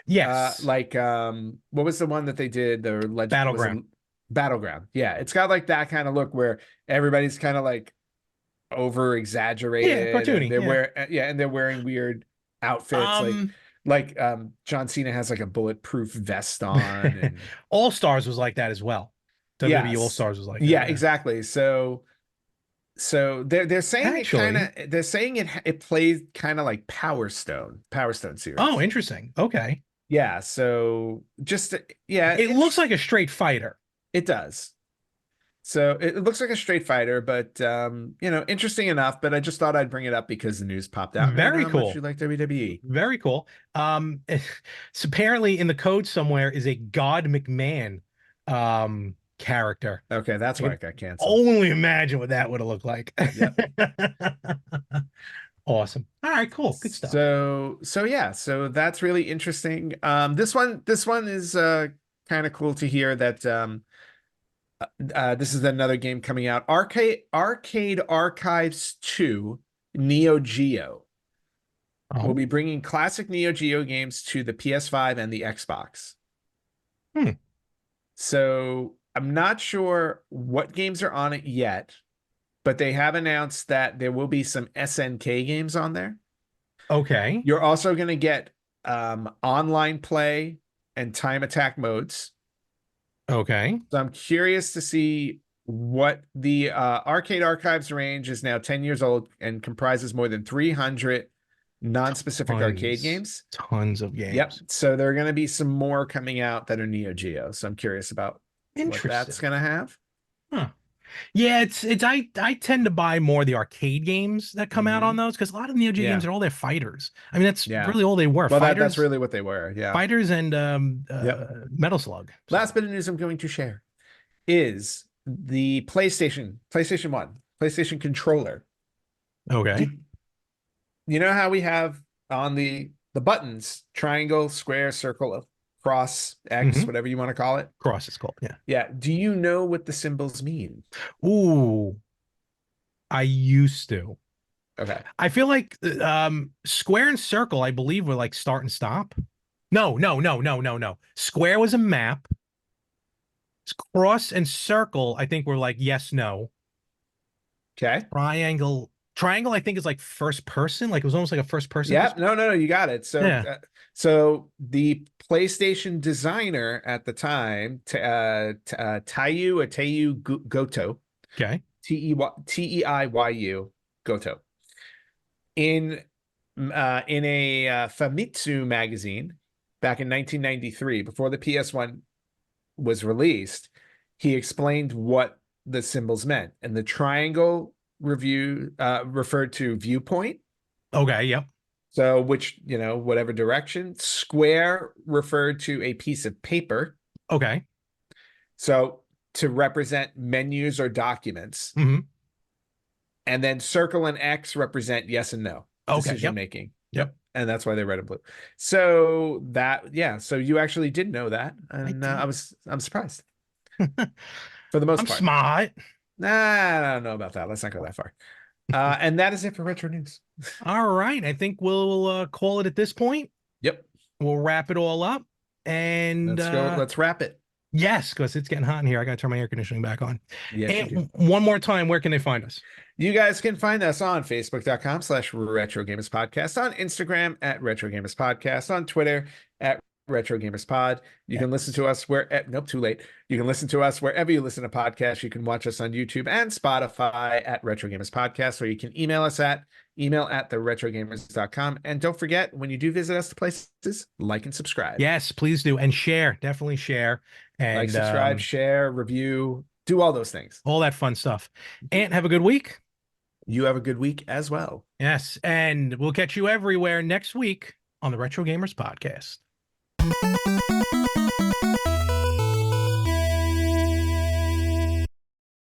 Yes. What was the one that they did? The Legend Battleground. Yeah, it's got like that kind of look where everybody's kind of like over exaggerated. Yeah, cartoony. And they're wearing weird outfits. Like John Cena has like a bulletproof vest on. And All Stars was like that as well. WWE All Stars was like that. Yeah, exactly. So they're saying it plays kind of like Power Stone series. Oh, interesting. Okay. Yeah. So it looks like a straight fighter. It does. So it looks like a straight fighter, but interesting enough. But I just thought I'd bring it up because the news popped out. Very cool. How much you like WWE? Very cool. So apparently in the code somewhere is a God McMahon character. Okay, that's why it got canceled. Only imagine what that would have looked like. Yep. Awesome. All right, cool. Good stuff. So that's really interesting. This one is kind of cool to hear that this is another game coming out. Arcade Archives 2 Neo Geo. We'll be bringing classic Neo Geo games to the PS5 and the Xbox. So I'm not sure what games are on it yet, but they have announced that there will be some SNK games on there. Okay. You're also going to get online play and time attack modes. Okay. So I'm curious to see what the Arcade Archives range is now 10 years old and comprises more than 300 non-specific arcade games. Tons of Yep. games. So there are going to be some more coming out that are Neo Geo. So I'm curious about what Interesting. that's going to have. Huh. Yeah, it's I tend to buy more the arcade games that come out on those because a lot of Neo Geo games Yeah. are all their fighters. I mean, that's Yeah. really all they were. Well, that's Fighters, really what they were. Yeah. fighters, and Yep. Metal Slug. So, Last bit of news I'm going to share is the PlayStation 1, PlayStation controller. okay. You know how we have on the buttons, triangle, square, circle, cross, X, whatever you want to call it? Cross is called. Yeah. Yeah. Do you know what the symbols mean? Ooh, I used to. Okay. I feel like square and circle, I believe, were like start and stop. No, no, no, no, no, no. Square was a map. Cross and circle, I think, were like yes, no. Okay. Triangle, I think, is like first person. Like it was almost like a first person. Yeah. No, you got it. So, Yeah. So the PlayStation designer at the time, Taiyu Goto, Okay. Teiyu Goto, in a Famitsu magazine back in 1993, before the PS1 was released, he explained what the symbols meant, and the triangle referred to viewpoint. Okay. Yep. So, which, whatever direction. Square referred to a piece of paper. Okay. So, to represent menus or documents. And then circle and X represent yes and no decision making. Yep. And that's why they red and blue. So so you actually did know that, and I'm surprised for the most I'm part. smart. Nah, I don't know about that. Let's not go that far. And that is it for retro news. All right. I think we'll call it at this point. Yep. We'll wrap it all up. And let's go. Let's wrap it. Yes, because it's getting hot in here. I got to turn my air conditioning back on. Yes, and you do. One more time, where can they find us? You guys can find us on Facebook.com/Retro Gamers Podcast, on Instagram at Retro Gamers Podcast, on Twitter at Retro Gamers Pod. You can listen to us nope, too late. You can listen to us wherever you listen to podcasts. You can watch us on YouTube and Spotify at Retro Gamers Podcast, or you can email us at email@theretrogamers.com. And don't forget, when you do visit us to places, like and subscribe. Yes, please do. And share. Definitely share. And like, subscribe, share, review, do all those things. All that fun stuff. And have a good week. You have a good week as well. Yes. And we'll catch you everywhere next week on the Retro Gamers Podcast.